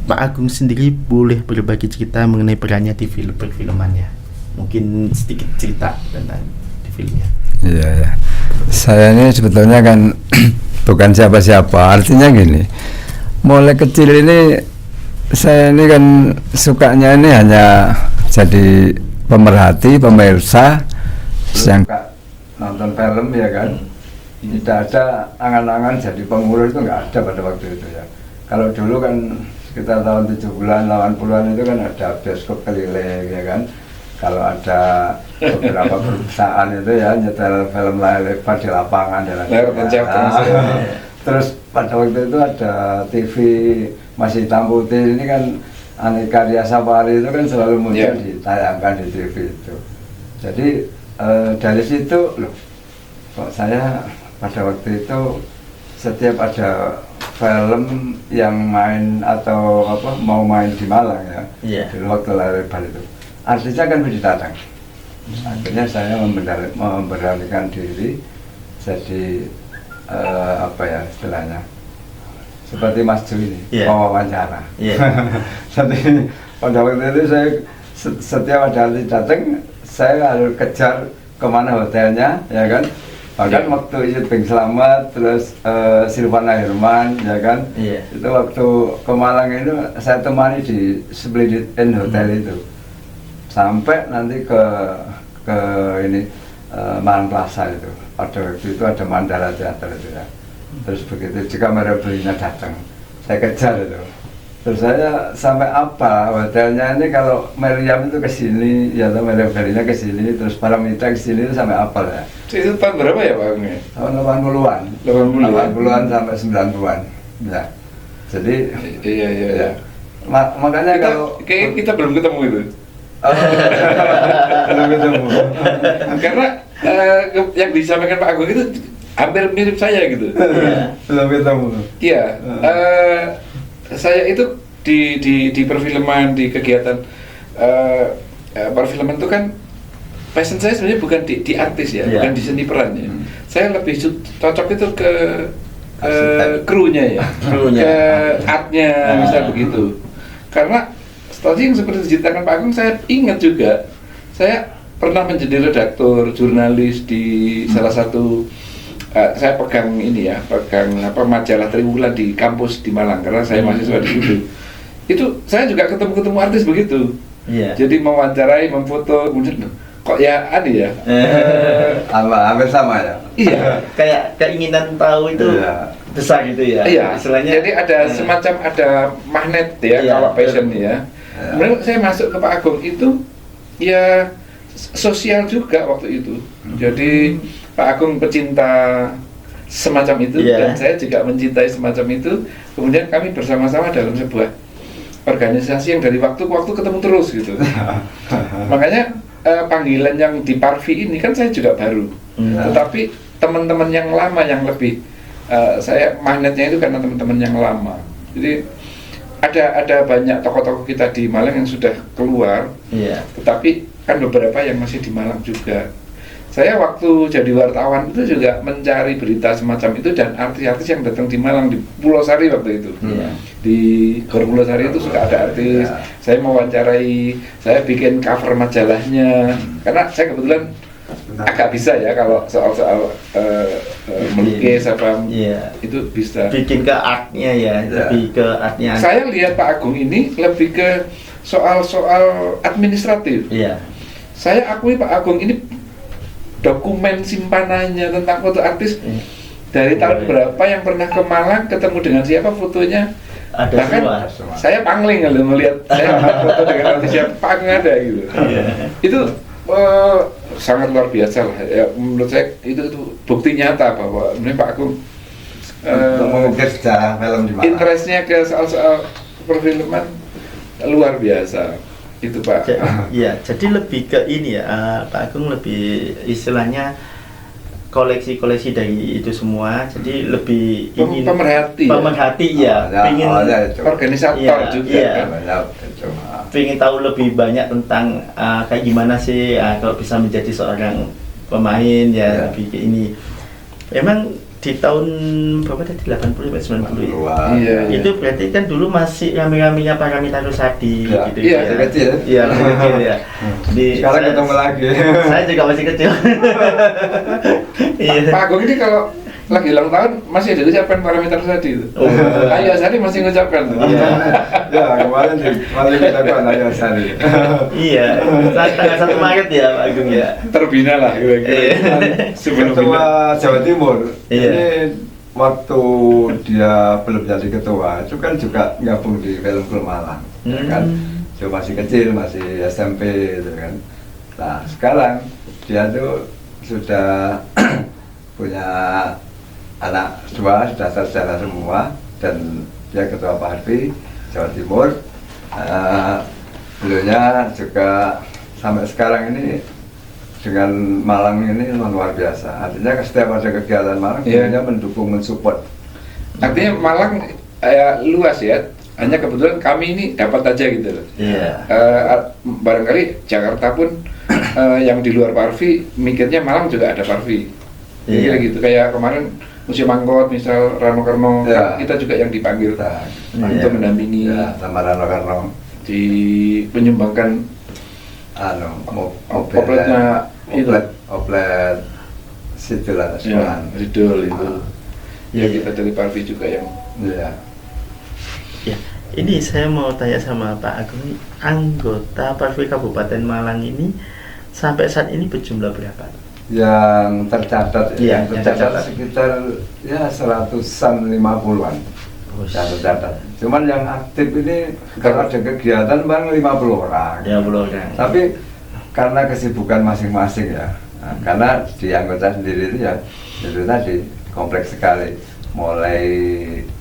Pak Agung sendiri boleh berbagi cerita mengenai perannya di perfilmannya. Mungkin sedikit cerita tentang di filmnya. Iya, ya. Saya ini sebetulnya kan bukan siapa-siapa. Artinya gini, mulai kecil ini saya ini kan sukanya ini hanya jadi pemerhati, pemirsa, yang nonton film ya kan. Tidak ada angan-angan jadi pengurus, itu nggak ada pada waktu itu ya. Kalau dulu kan sekitar tahun 70-an, 80-an itu kan ada bioskop keliling ya kan. Kalau ada beberapa perusahaan itu ya nyetel film layar lebar di lapangan dan terus pada waktu itu ada TV masih hitam putih, ini kan Aneka Ria Safari itu kan selalu muncul ditayangkan di TV itu. Jadi dari situ loh, kok saya pada waktu itu setiap ada film yang main atau mau main di Malang ya, di waktu layar lebar itu artisnya kan datang. Akhirnya saya memberanikan diri jadi istilahnya seperti Mas Ju ini, wawancara. Jadi pada waktu itu saya setiap ada artis datang, saya harus kejar kemana hotelnya, ya kan. Bahkan waktu Iyut Bing Slamet, terus Silvana Herman, ya kan. Itu waktu ke Malang itu saya temani di Splendid Inn Hotel itu. Sampai nanti ke ini Malang Plaza itu. Pada waktu itu ada Mandala Theater itu ya. Terus begitu juga Merabelina datang, saya kejar itu. Terus saya sampai apa hotelnya ini, kalau Meriam itu ke sini, ya atau Merabelina ke sini, terus Paramita ke sini, itu sampai apa ya? Itu tahun berapa ya Pak Agung? Tahun 80-an. 80-an sampai 90-an. Ya. Jadi iya. Makanya kita belum ketemu itu. Belum ketemu. Karena yang disampaikan Pak Agung itu hampir mirip saya gitu. Belum ketemu. Iya. Saya itu di perfilman, di kegiatan perfilman itu kan passion saya sebenarnya bukan di artis ya, bukan di seni peran ya. Saya lebih cocok itu ke krunya ya, ke artnya misal begitu. Karena tadi yang seperti diceritakan Pak Agung, saya ingat juga saya pernah menjadi redaktur jurnalis di salah satu saya pegang majalah Triwulan di kampus di Malang karena saya mahasiswa di situ. Itu saya juga ketemu artis begitu. Jadi mewawancarai, memfoto, kemudian kok ya ya. Hampir sama ya. Iya. Kayak keinginan tahu itu besar gitu ya. Iya. Istilahnya. Jadi ada semacam magnet ya kalau passion ya. Kemudian saya masuk ke Pak Agung itu ya sosial juga waktu itu. Jadi Pak Agung pecinta semacam itu dan saya juga mencintai semacam itu. Kemudian kami bersama-sama dalam sebuah organisasi yang dari waktu ke waktu ketemu terus gitu. Makanya panggilan yang di Parvi ini kan saya juga baru. Tetapi teman-teman yang lama yang lebih saya magnetnya itu karena teman-teman yang lama. Jadi ada banyak tokoh-tokoh kita di Malang yang sudah keluar, tetapi kan beberapa yang masih di Malang juga. Saya waktu jadi wartawan itu juga mencari berita semacam itu dan artis-artis yang datang di Malang, di Pulau Sari waktu itu. Di Gor Pulau Sari itu suka ada artis. Saya mewawancarai, saya bikin cover majalahnya. Karena saya kebetulan agak bisa ya kalau soal melukis apa itu bisa. Bikin ke artnya ya, lebih ke artnya. Saya lihat Pak Agung ini lebih ke soal-soal administratif. Saya akui Pak Agung ini dokumen simpanannya tentang foto artis dari tahun berapa yang pernah ke Malang, ketemu dengan siapa, fotonya ada. Bahkan semua. Saya pangling kalau melihat saya foto dengan artis siapa, Pak Agung ada gitu. Itu sangat luar biasa lah ya, menurut saya itu bukti nyata bahwa ini Pak Agung mengukir sejarah film di Malang. Interestnya ke soal-soal perfilman luar biasa. Itu Pak. Jadi lebih ke ini ya, Pak Agung lebih istilahnya koleksi-koleksi dari itu semua, jadi lebih ingin pemerhati ya, pingin organisator juga iya. kan. Pengen tahu lebih banyak tentang kayak gimana sih kalau bisa menjadi seorang pemain ya, lebih kayak ini. Emang di tahun berapa tadi, 80 90 Iya. Itu berarti kan dulu masih rame-ramenya Paramita Rusadi Ya, gitu iya, ya. kecil. Iya, masih kecil ya. Sekarang ketemu lagi. Saya juga masih kecil. Iya. Pak Agung ini kalau lagi ulang tahun masih ada ucapan parameter tadi itu. Oh. Ayo Sari masih ngucapkan. Iya. Ya, kemarin kita kan Ayo Sari. Iya, tanggal 1 Maret ya Pak Agung ya. Terbina lah kira-kira. Iya. Sebelum Ketua Jawa Timur. Iya. Ini waktu dia belum jadi ketua, itu kan juga gabung di Film Klub Malang, ya kan? Dia masih kecil, masih SMP, gitu kan. Nah, sekarang dia tuh sudah punya anak 2, sudah sarjana semua, dan dia ketua Parvi Jawa Timur. Beliaunya juga sampai sekarang ini dengan Malang ini luar biasa. Artinya setiap ada kegiatan Malang, beliaunya mendukung, mensupport. Artinya Malang luas ya. Hanya kebetulan kami ini dapat aja gitu loh. Iya. Barangkali Jakarta pun yang di luar Parvi mikirnya Malang juga ada Parvi. Iya. Gitu kayak kemarin Museum Angkot misal Rano Karno, Ya. kita juga yang dipanggil untuk Iya. mendampingi Ya, sama Rano Karno, di menyumbangkan opletnya itu. oplet situlah Ya, sekolahan. Ridul itu. Ya Iya. kita dari Parvi juga yang Ya. Ya, ini saya mau tanya sama Pak Agung, anggota Parvi Kabupaten Malang ini sampai saat ini berjumlah berapa? Yang tercatat, Iya, yang yang tercatat tercatat. sekitar ya 150-an yang tercatat. Cuman yang aktif ini kalau ada kegiatan bang 50 orang. Ya, belum kan? Tapi karena kesibukan masing-masing ya, nah, karena di anggota sendiri itu ya itu tadi kompleks sekali, mulai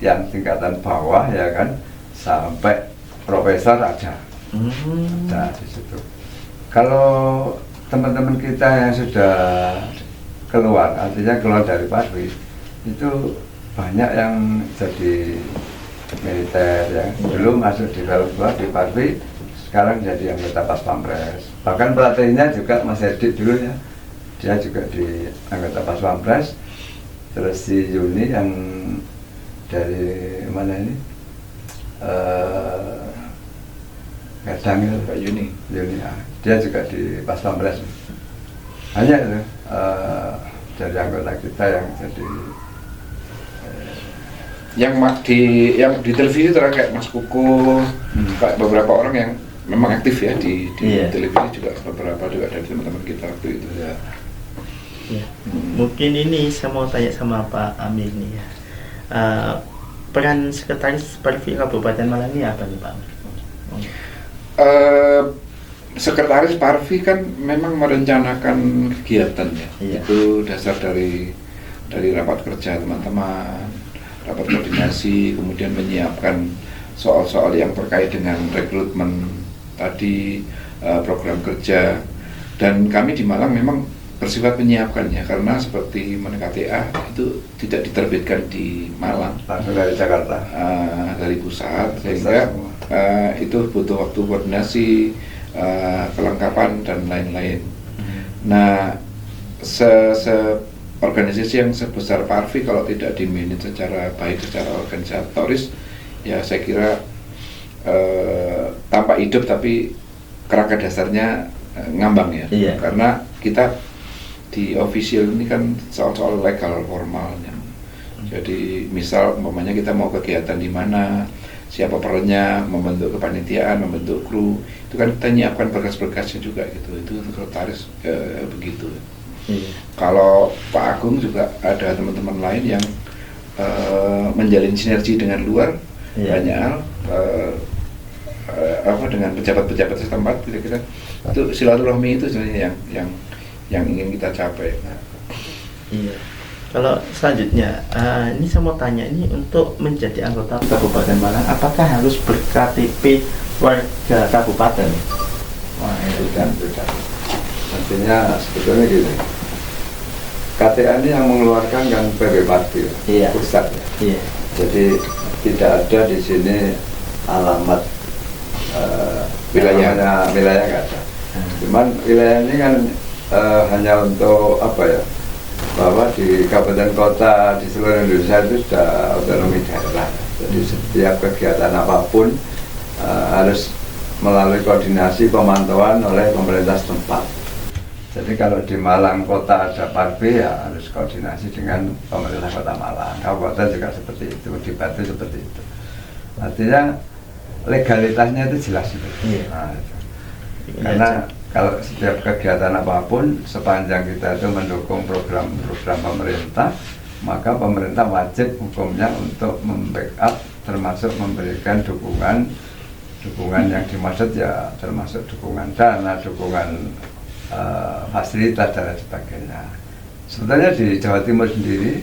yang tingkatan bawah ya kan sampai profesor ada di situ. Kalau teman-teman kita yang sudah keluar, artinya keluar dari Parvi, itu banyak yang jadi militer ya, dulu masuk di Film Klub di Parvi, sekarang jadi anggota Pas Pampres. Bahkan pelatihnya juga Mas Edi dulu ya, dia juga di anggota Pas Pampres. Terus si Yuni yang dari mana ini, Gadang itu, Pak Yuni. ya, dia juga di Pas Pampres. Hanya itu dari anggota kita yang jadi yang di televisi terang kayak Mas Kuku, kayak beberapa orang yang memang aktif ya di Iya. televisi juga, beberapa juga dari teman-teman kita waktu itu ya. Ya. Mungkin ini saya mau tanya sama Pak Amir nih ya. Peran sekretaris Parvi Kabupaten Malang ini apa nih Pak Amir? Sekretaris Parvi kan memang merencanakan kegiatan ya. Iya. Itu dasar dari rapat kerja teman-teman, rapat koordinasi, kemudian menyiapkan soal-soal yang terkait dengan rekrutmen tadi, program kerja. Dan kami di Malang memang bersifat menyiapkannya karena seperti KTA itu tidak diterbitkan di Malang, langsung dari Jakarta. dari pusat, sehingga itu butuh waktu koordinasi, kelengkapan dan lain-lain. Nah, organisasi yang sebesar Parvi kalau tidak dimanage secara baik, secara organisatoris, ya saya kira tampak hidup tapi kerangka dasarnya ngambang ya. Iya. Karena kita di official ini kan soal-soal legal formalnya. Jadi misal umpamanya kita mau kegiatan di mana, siapa perannya, membentuk kepanitiaan, membentuk kru, itu kan kita nyiapkan berkas-berkasnya juga gitu. Itu sekretaris begitu. Iya. Kalau Pak Agung juga ada teman-teman lain yang menjalin sinergi dengan luar, Iya. banyak hal, dengan pejabat-pejabat setempat kira-kira. Itu silaturahmi itu sebenarnya yang ingin kita capai. Nah, Iya. Kalau selanjutnya, ini saya mau tanya, ini untuk menjadi anggota Kabupaten Malang, apakah harus ber-KTP warga kabupaten? Wah, itu kan beda. Artinya sebetulnya gini, KTA ini yang mengeluarkan kan PB Parvi pusat ya. Iya. Jadi tidak ada di sini alamat wilayah nggak ada. Cuman wilayah ini kan hanya untuk apa ya, bahwa di kabupaten kota di seluruh Indonesia itu sudah otonomi daerah. Jadi setiap kegiatan apapun harus melalui koordinasi pemantauan oleh pemerintah setempat. Jadi kalau di Malang kota ada Parvi ya harus koordinasi dengan pemerintah kota Malang. Kabupaten juga seperti itu, di Batu seperti itu. Artinya legalitasnya itu jelas itu. Iya. Nah, itu. Karena kalau setiap kegiatan apapun sepanjang kita itu mendukung program-program pemerintah, maka pemerintah wajib hukumnya untuk membackup, termasuk memberikan dukungan yang dimaksud ya termasuk dukungan dana, dukungan fasilitas dan sebagainya. Sebetulnya di Jawa Timur sendiri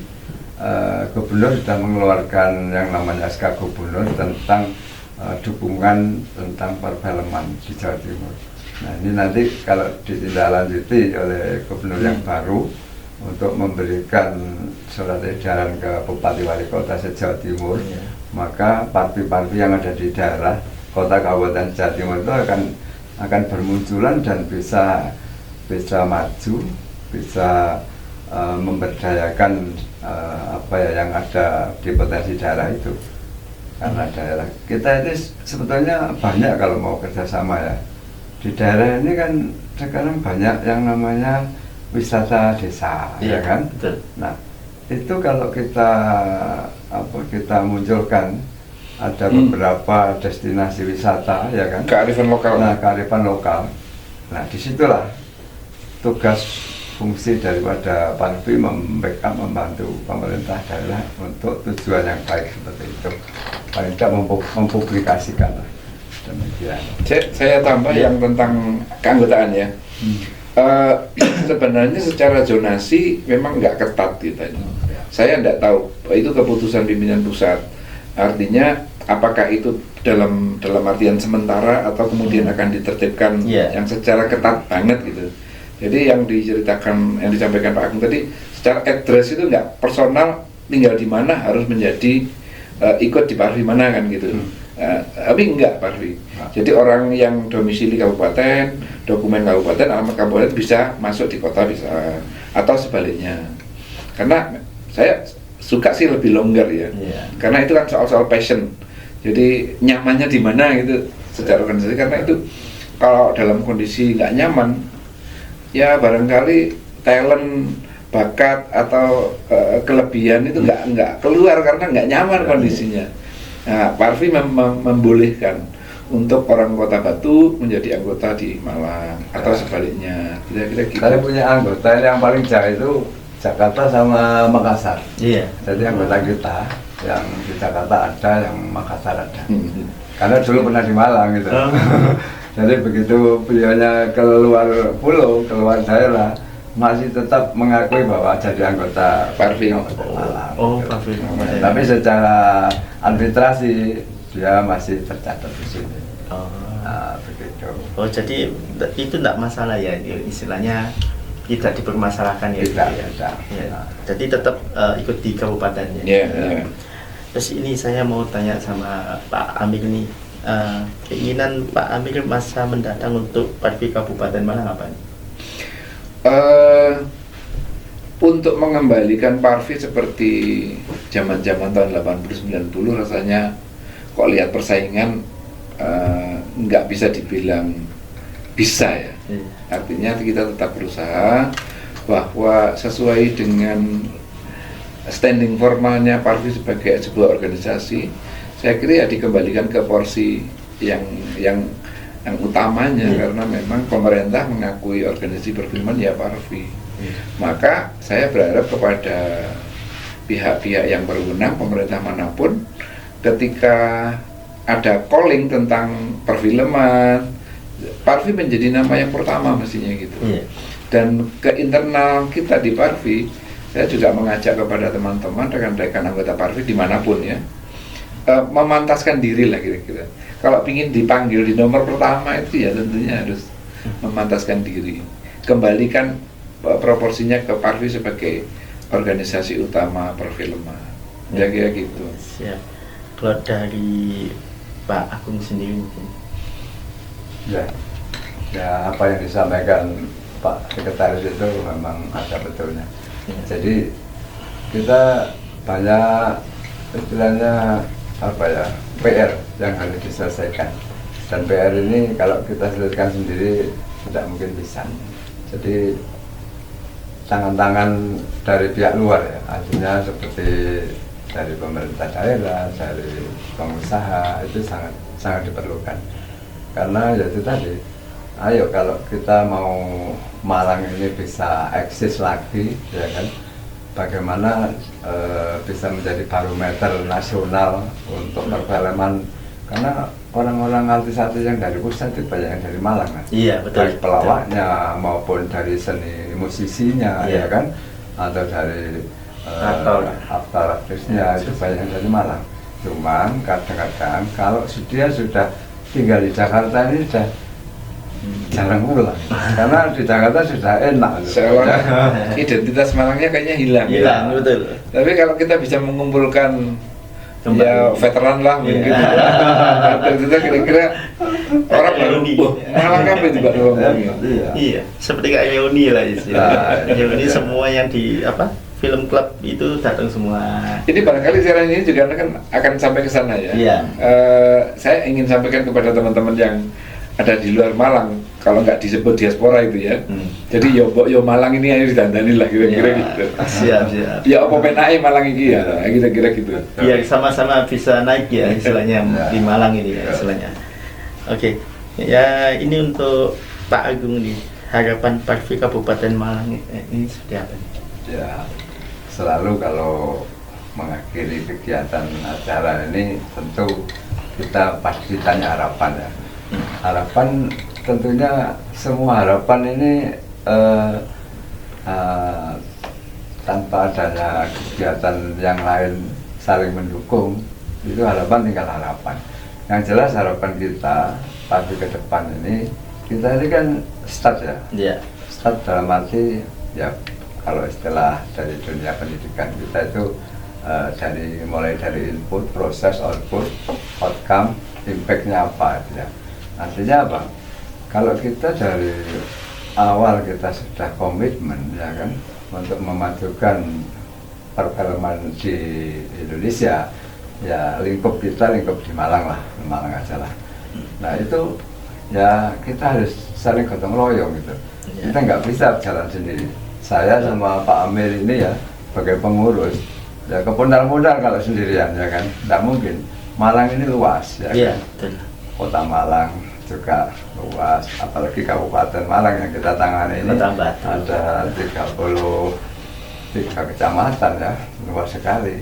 gubernur sudah mengeluarkan yang namanya SK Gubernur tentang dukungan tentang perfilman di Jawa Timur. Nah ini nanti kalau ditindaklanjuti oleh gubernur yang baru untuk memberikan surat edaran ke Bupati Wali Kota se-Jawa Timur, maka parvi-parvi yang ada di daerah kota kabupaten Jawa Timur itu akan bermunculan dan bisa maju, bisa memberdayakan apa ya yang ada di potensi daerah itu. Karena daerah kita ini sebetulnya banyak kalau mau kerjasama ya. Di daerah ini kan sekarang banyak yang namanya wisata desa, ya kan? Betul. Nah, itu kalau kita munculkan ada beberapa destinasi wisata, ya kan? Kearifan lokal. Nah, kearifan lokal. Nah, disitulah tugas fungsi daripada Parvi membackup, membantu pemerintah daerah untuk tujuan yang baik seperti itu. Paling tidak mempublikasikan. Demikian. Saya tambah yang tentang keanggotaan ya. Sebenarnya secara zonasi memang nggak ketat gitu. Saya nggak tahu itu keputusan pimpinan pusat. Artinya apakah itu dalam artian sementara atau kemudian akan ditertibkan yang secara ketat banget gitu. Jadi yang disampaikan Pak Agung tadi secara address itu nggak personal, tinggal di mana harus menjadi ikut di Parvi mana kan gitu. Tapi enggak Parvi. Jadi orang yang domisili kabupaten, dokumen kabupaten, alamat kabupaten bisa masuk di kota bisa, atau sebaliknya. Karena saya suka sih lebih longgar ya. Karena itu kan soal passion. Jadi nyamannya di mana gitu secara organisasi, karena itu kalau dalam kondisi nggak nyaman, ya barangkali talent, bakat atau kelebihan itu nggak keluar karena nggak nyaman kondisinya. Nah, Parvi membolehkan untuk orang Kota Batu menjadi anggota di Malang atau sebaliknya. Kira-kira gitu. Saya punya anggota yang paling jauh itu Jakarta sama Makassar. Iya. Jadi anggota kita yang di Jakarta ada, yang Makassar ada. Karena dulu pernah di Malang gitu. Jadi begitu beliaunya keluar pulau, keluar daerah, masih tetap mengakui bahwa jadi anggota Parvi. Oh, Parvi. Tapi secara administrasi dia masih tercatat di sini. Nah, begitu. Oh, jadi itu tidak masalah ya, istilahnya tidak dipermasalahkan ya. Tidak, gitu ya. tidak. Ya. Jadi tetap ikut di kabupatennya. Yeah. Terus ini saya mau tanya sama Pak Amir nih, keinginan Pak Amir masa mendatang untuk Parvi Kabupaten Malang apa nih? Untuk mengembalikan Parvi seperti zaman-zaman tahun 80-90 rasanya kok lihat persaingan nggak bisa dibilang bisa ya. Artinya kita tetap berusaha bahwa sesuai dengan standing formalnya Parvi sebagai sebuah organisasi, saya kira ya dikembalikan ke porsi yang utamanya, karena memang pemerintah mengakui organisasi perfilman ya Parvi. Maka saya berharap kepada pihak-pihak yang berwenang, pemerintah manapun, ketika ada calling tentang perfilman, Parvi menjadi nama yang pertama mestinya gitu. Dan ke internal kita di Parvi, saya juga mengajak kepada teman-teman, rekan-rekan anggota Parvi dimanapun ya, memantaskan diri lah kira-kira. Kalau ingin dipanggil di nomor pertama itu ya tentunya harus memantaskan diri. Kembalikan proporsinya ke Parvi sebagai organisasi utama perfilman. Ya kayak gitu. Siap. Kalau dari Pak Agung sendiri mungkin. Ya apa yang disampaikan Pak Sekretaris itu memang ada betulnya. Jadi kita banyak istilahnya PR yang harus diselesaikan, dan PR ini kalau kita selesaikan sendiri tidak mungkin bisa. Jadi tangan-tangan dari pihak luar ya, artinya seperti dari pemerintah daerah, dari pengusaha itu sangat diperlukan. Karena ya itu tadi, ayo kalau kita mau Malang ini bisa eksis lagi, ya kan, bagaimana bisa menjadi barometer nasional untuk perfilman, karena orang-orang artis-artis yang dari pusat itu banyak yang dari Malang kan. Iya, betul. Dari pelawaknya maupun dari seni musisinya, ya kan, atau dari aktor aktrisnya itu banyak yang dari Malang. Cuman kadang-kadang kalau dia sudah tinggal di Jakarta ini sudah jarang pulang, karena di Jakarta sudah enak. Seolah identitas Malangnya kayaknya hilang. Hilang, betul. Tapi kalau kita bisa mengumpulkan ya veteran lah mungkin. Kita kira-kira orang baru Malang apa itu Pak ngomongnya. Iya, seperti kayak reuni lah istilahnya. Reuni semua yang di film klub itu datang semua. Ini barangkali siaran ini juga akan sampai ke sana ya. Iya. Saya ingin sampaikan kepada teman-teman yang ada di luar Malang, kalau nggak disebut diaspora itu ya. Jadi yo Malang ini ayo ditandani lah kira-kira gitu. Siap. Ya apa penake Malang ini ya, kira-kira gitu. Biar sama-sama bisa naik ya istilahnya di Malang ini ya istilahnya. Oke. Ya ini untuk Pak Agung nih, harapan Parvi Kabupaten Malang ini seperti apa nih? Ya, selalu kalau mengakhiri kegiatan acara ini tentu kita pasti tanya harapan ya. Harapan tentunya semua harapan ini tanpa adanya kegiatan yang lain saling mendukung, itu harapan tinggal harapan. Yang jelas harapan kita pasti ke depan ini, kita ini kan start ya. Iya. Start dalam arti ya, kalau istilah dari dunia pendidikan kita itu mulai dari input, proses, output, outcome, impact-nya apa ya. Artinya apa? Kalau kita dari awal kita sudah komitmen ya kan untuk memajukan perfilman di Indonesia, ya lingkup kita lingkup di Malang aja lah. Nah itu ya kita harus saling gotong royong gitu. Kita nggak bisa jalan sendiri. Saya sama Pak Amir ini ya sebagai pengurus ya kepundar-pundar kalau sendirian ya kan, nggak mungkin. Malang ini luas ya kan? Kota Malang juga luas, apalagi Kabupaten Malang yang kita tangani ini ada 33 kecamatan ya, luas sekali.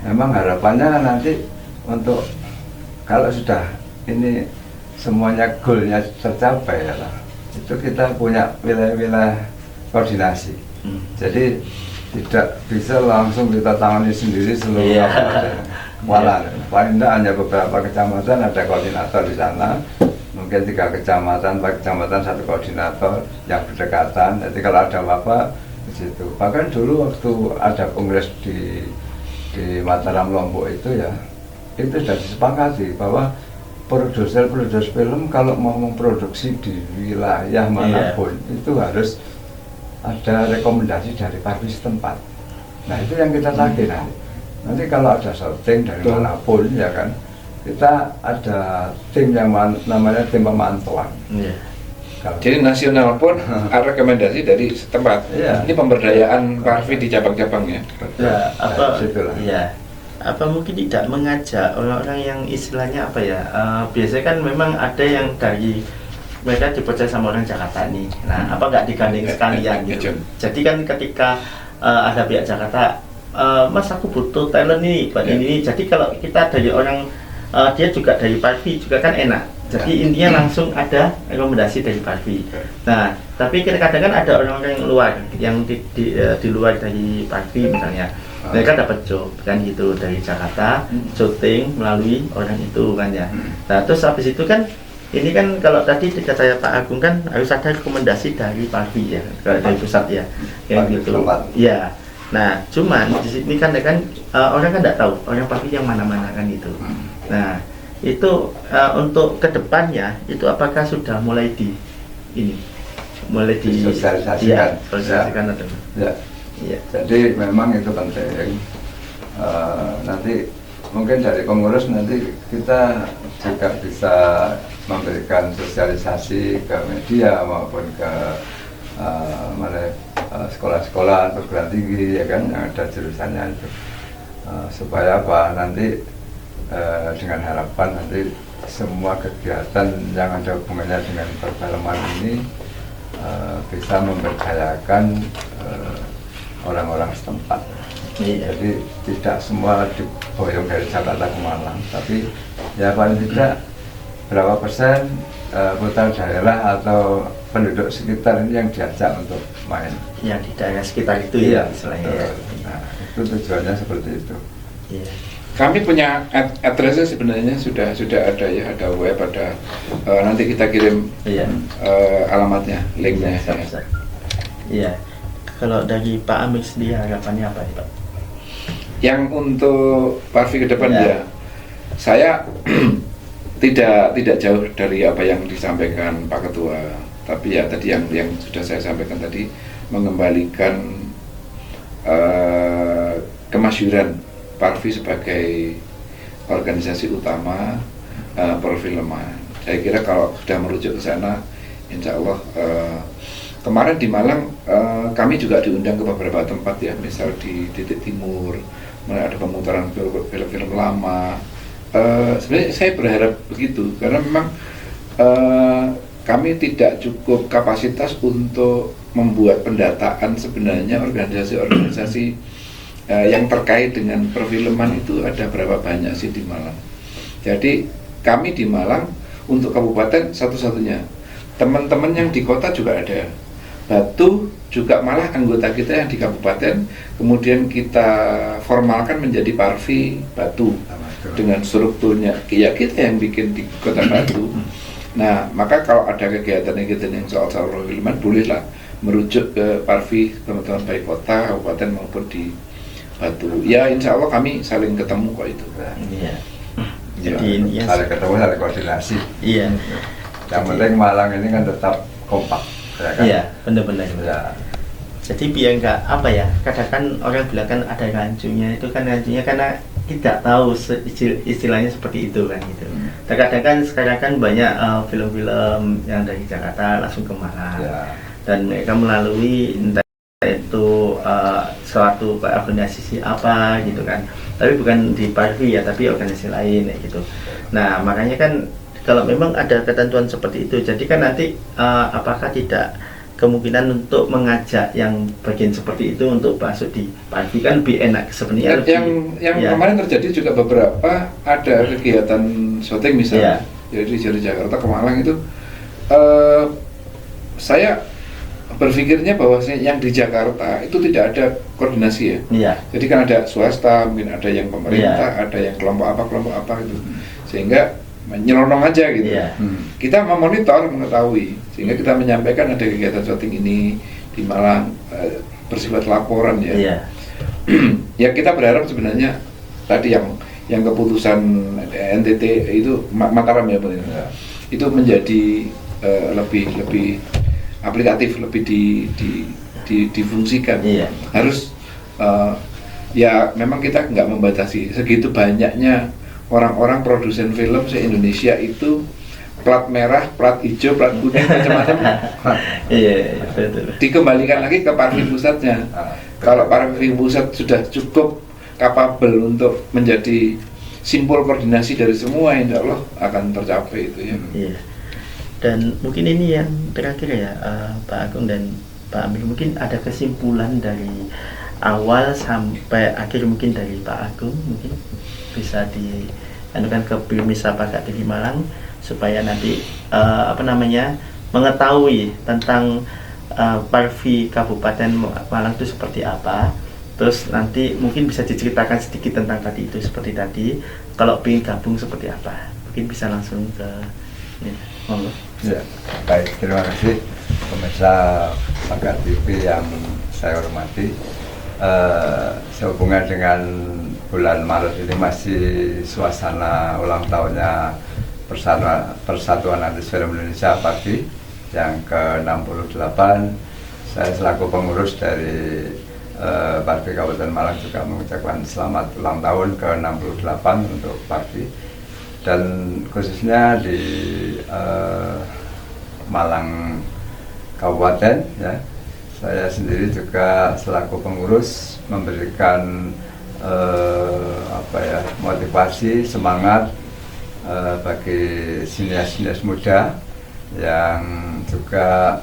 Memang harapannya nanti untuk kalau sudah ini semuanya goalnya tercapai ya lah, itu kita punya wilayah-wilayah koordinasi. Jadi tidak bisa langsung kita tangani sendiri seluruh kabupaten. Paling tidak hanya beberapa kecamatan ada koordinator di sana, mungkin 3 kecamatan, 4 kecamatan, 1 koordinator yang berdekatan. Jadi kalau ada apa-apa di situ. Bahkan dulu waktu ada kongres di Mataram Lombok itu ya, itu sudah disepakati bahwa produser film kalau mau memproduksi di wilayah manapun itu harus ada rekomendasi dari Parvi setempat. Nah itu yang kita tagih nanti kalau ada syuting dari manapun ya kan, kita ada tim yang namanya tim pemantauan. Jadi nasional pun ada rekomendasi dari setempat. Ini pemberdayaan Parvi di cabang-cabangnya. Apa mungkin tidak mengajak orang-orang yang istilahnya apa ya? Biasanya kan memang ada yang dari mereka dipercaya sama orang Jakarta nih. Nah, apa nggak digandeng sekalian gitu? Jadi kan ketika ada pihak Jakarta, Mas aku butuh talent nih buat ini. Jadi kalau kita dari orang dia juga dari Parvi juga kan enak. Jadi intinya langsung ada rekomendasi dari Parvi. Nah, tapi kadang-kadang kan ada orang-orang yang luar yang di luar dari Parvi misalnya. Mereka dapat job kan gitu dari Jakarta, syuting melalui orang itu kan ya. Nah, terus habis itu kan ini kan kalau tadi dikata Pak Agung kan harus ada rekomendasi dari Parvi ya, dari pusat ya, yang Parvi gitu. tempat. Ya. Nah, cuman di sini kan orang kan tidak tahu orang Parvi yang mana-mana kan itu. Nah, itu untuk kedepannya itu apakah sudah mulai Disosialisasikan. ya, sosialisasikan atau Ya. ya. Jadi memang itu penting. Nanti mungkin dari pengurus nanti kita juga bisa memberikan sosialisasi ke media maupun ke sekolah-sekolah perguruan tinggi ya kan yang ada jurusannya itu, supaya apa nanti dengan harapan nanti semua kegiatan yang ada hubungannya dengan perfilman ini bisa memberdayakan orang-orang setempat. Iya. Jadi tidak semua diboyong dari Jakarta ke Malang, tapi ya paling tidak berapa persen putra daerah atau penduduk sekitar ini yang diajak untuk main. Yang di daerah sekitar itu ya istilahnya. Ya. Nah, itu tujuannya seperti itu. Iya. Kami punya addressnya sebenarnya sudah ada ya, ada web, ada nanti kita kirim Iya. alamatnya, linknya. Bisa. Iya. Kalau dari Pak Amir sendiri harapannya apa nih Pak? Yang untuk Parvi ke depan Ya. ya, saya tidak jauh dari apa yang disampaikan Pak Ketua, tapi ya tadi yang sudah saya sampaikan tadi, mengembalikan kemasyhuran Parvi sebagai organisasi utama perfilman. Saya kira kalau sudah merujuk ke sana, insya Allah kemarin di Malang kami juga diundang ke beberapa tempat ya, misal di Titik Timur, ada pemutaran film-film lama. Sebenarnya saya berharap begitu karena memang kami tidak cukup kapasitas untuk membuat pendataan sebenarnya organisasi-organisasi yang terkait dengan perfilman itu ada berapa banyak sih di Malang. Jadi kami di Malang untuk kabupaten satu-satunya. Teman-teman yang di kota juga ada. Batu juga malah anggota kita yang di kabupaten kemudian kita formalkan menjadi Parvi Batu dengan strukturnya ya kita yang bikin di Kota Batu. Nah, maka kalau ada kegiatan-kegiatan yang soal perfilman bolehlah merujuk ke Parvi teman-teman baik kota, kabupaten maupun di Batu. Ya insya Allah kami saling ketemu kok itu. Iya. Ya, Jadi ini ya. saling ketemu, saling koordinasi. Iya. Yang penting Malang ini kan tetap kompak, ya kan? Iya, benar-benar. Ya. Jadi biar nggak apa ya, kadang kan orang bilang kan ada rancunya, itu kan rancunya karena tidak tahu istilahnya seperti itu kan gitu. Terkadang kan sekarang kan banyak film-film yang dari Jakarta langsung ke Malang Ya. dan mereka melalui entah itu suatu organisasi apa gitu kan, tapi bukan di Parvi ya, tapi organisasi lain ya gitu. Nah makanya kan kalau memang ada ketentuan seperti itu, jadi kan nanti apakah tidak kemungkinan untuk mengajak yang bagian seperti itu untuk masuk di Parvi kan lebih enak sebenarnya. Yang ya. kemarin terjadi juga beberapa ada kegiatan syuting misalnya, jadi dari Jakarta ke Malang itu saya berpikirnya bahwa yang di Jakarta itu tidak ada koordinasi ya. Iya. Jadi kan ada swasta, mungkin ada yang pemerintah, ada yang kelompok apa gitu, sehingga nyelonong aja gitu. Iya. Kita memonitor, mengetahui, sehingga kita menyampaikan ada kegiatan syuting ini di Malang bersifat laporan ya. Iya. Ya kita berharap sebenarnya tadi yang keputusan NTT itu Mataram ya, itu menjadi lebih aplikatif, lebih difungsikan. Iya. Harus ya memang kita nggak membatasi segitu banyaknya orang-orang produsen film se-Indonesia itu plat merah, plat hijau, plat kuning macam-macam. Iya, betul. Dikembalikan lagi ke Parvi pusatnya. Kalau Parvi pusat sudah cukup kapabel untuk menjadi simpul koordinasi dari semua, insya Allah akan tercapai itu ya. Iya. Dan mungkin ini yang terakhir ya, Pak Agung dan Pak Amir, mungkin ada kesimpulan dari awal sampai akhir mungkin dari Pak Agung, mungkin bisa dianukan ke Birmisa Paga TV Malang supaya nanti mengetahui tentang Parvi Kabupaten Malang itu seperti apa. Terus nanti mungkin bisa diceritakan sedikit tentang tadi itu seperti tadi. Kalau ingin gabung seperti apa, mungkin bisa langsung ke ini. Ya, baik, terima kasih pemirsa Pagar TV yang saya hormati. Sehubungan dengan bulan Maret ini masih suasana ulang tahunnya Persatuan Artis Film Indonesia PARFI yang ke-68. Saya selaku pengurus dari PARFI Kabupaten Malang juga mengucapkan selamat ulang tahun ke-68 untuk PARFI. Dan khususnya di Malang Kabupaten, ya, saya sendiri juga selaku pengurus memberikan motivasi, semangat bagi sinias-sinias muda yang juga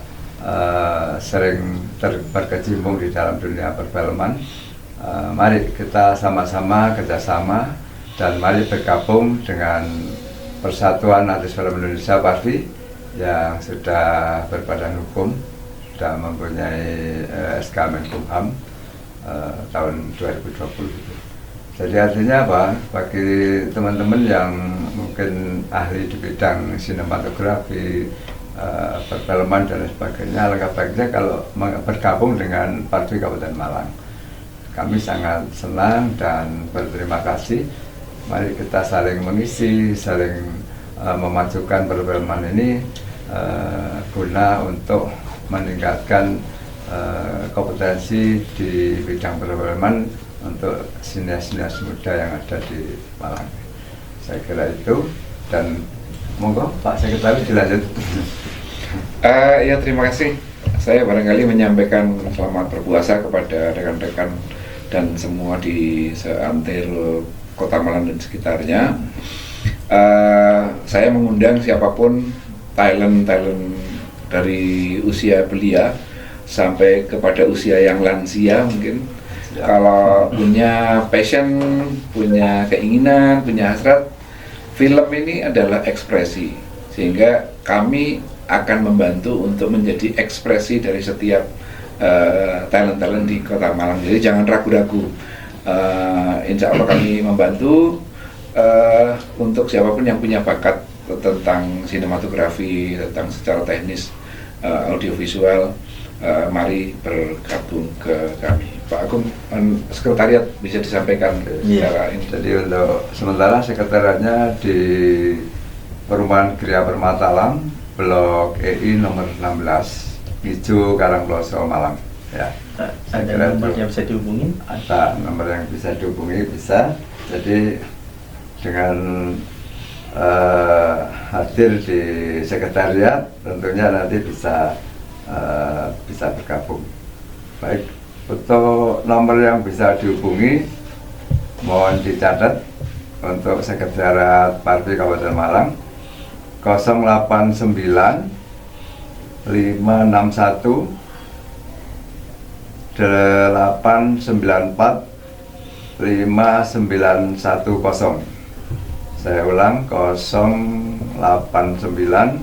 sering berkecimpung di dalam dunia perfilman. Mari kita sama-sama kerjasama dan mari bergabung dengan Persatuan Artis Film Indonesia PARFI yang sudah berbadan hukum, sudah mempunyai SK Menkumham tahun 2020 itu. Jadi artinya apa? Bagi teman-teman yang mungkin ahli di bidang sinematografi, perfilman dan sebagainya, alangkah baiknya kalau bergabung dengan PARFI Kabupaten Malang. Kami sangat senang dan berterima kasih. Mari kita saling mengisi, saling memajukan perfilman ini guna untuk meningkatkan kompetensi di bidang perfilman untuk sinias-sinias muda yang ada di Malang. Saya kira itu, dan monggo Pak Sekretaris dilanjut. Ya, terima kasih. Saya barangkali menyampaikan selamat berpuasa kepada rekan-rekan dan semua di seantero Kota Malang dan sekitarnya. Saya mengundang siapapun, talent dari usia belia sampai kepada usia yang lansia mungkin. Kalau punya passion, punya keinginan, punya hasrat, film ini adalah ekspresi, sehingga kami akan membantu untuk menjadi ekspresi dari setiap talent-talent di Kota Malang. Jadi jangan ragu-ragu. Insya Allah kami membantu untuk siapapun yang punya bakat tentang sinematografi, tentang secara teknis audiovisual, mari bergabung ke kami. Pak Agung, sekretariat bisa disampaikan secara ini. Jadi untuk sementara sekretariatnya di Perumahan Gria Permatalam, Blok EI nomor 16, Ijo Karangploso, Malang. Ya. Ada nomor yang bisa dihubungi? Ada nomor yang bisa dihubungi, bisa. Jadi dengan hadir di sekretariat tentunya nanti bisa bergabung. Baik, untuk nomor yang bisa dihubungi mohon dicatat untuk sekretariat PARFI Kabupaten Malang 089 561 894 5910. Saya ulang, 089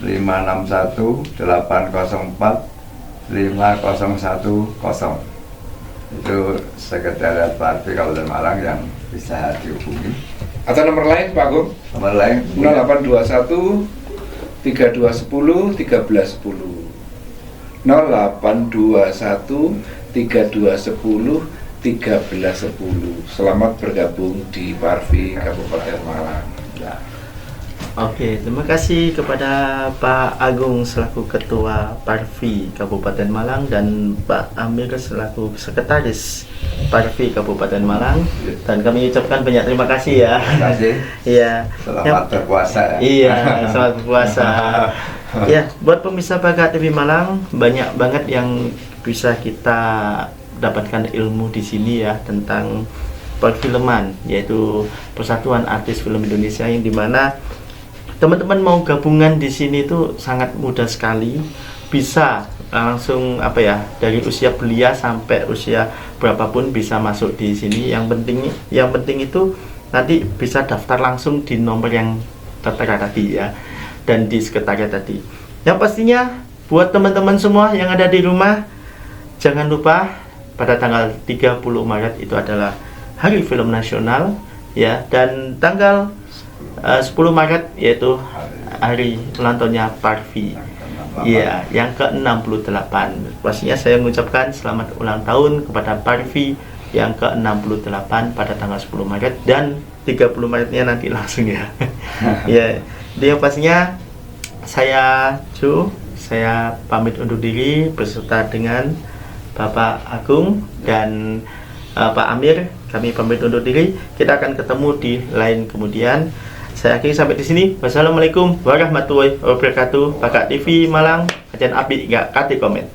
561 804 5010. Itu sekretariat PARFI Kabupaten Malang yang bisa dihubungi. Atau nomor lain Pak Agung? Nomor lain 0821 3210 1310. 0821 3210 1310. Selamat bergabung di PARFI Kabupaten Malang. ya. Oke, terima kasih kepada Pak Agung selaku Ketua PARFI Kabupaten Malang dan Pak Amir selaku Sekretaris PARFI Kabupaten Malang. Dan kami ucapkan banyak terima kasih ya. Terima kasih. Iya. Selamat berpuasa ya. Iya, selamat berpuasa. Ya, buat pemirsa Pagar TV Malang, banyak banget yang bisa kita dapatkan ilmu di sini ya tentang perfilman, yaitu Persatuan Artis Film Indonesia, yang dimana teman-teman mau gabungan di sini itu sangat mudah sekali, bisa langsung dari usia belia sampai usia berapapun bisa masuk di sini. Yang penting itu nanti bisa daftar langsung di nomor yang tertera tadi ya, dan di sekretariat tadi. Yang pastinya buat teman-teman semua yang ada di rumah, jangan lupa pada tanggal 30 Maret itu adalah Hari Film Nasional ya, dan tanggal 10 Maret yaitu hari ulang tahunnya Parvi. Iya, yang ke-68. Pastinya saya mengucapkan selamat ulang tahun kepada Parvi yang ke-68 pada tanggal 10 Maret dan 30 Maretnya nanti langsung ya. Ya, dia pastinya saya pamit undur diri beserta dengan Bapak Agung dan Pak Amir. Kami pamit undur diri. Kita akan ketemu di lain kemudian. Saya akhiri sampai di sini. Wassalamualaikum warahmatullahi wabarakatuh. Baga TV Malang, ajan api gak kati komen.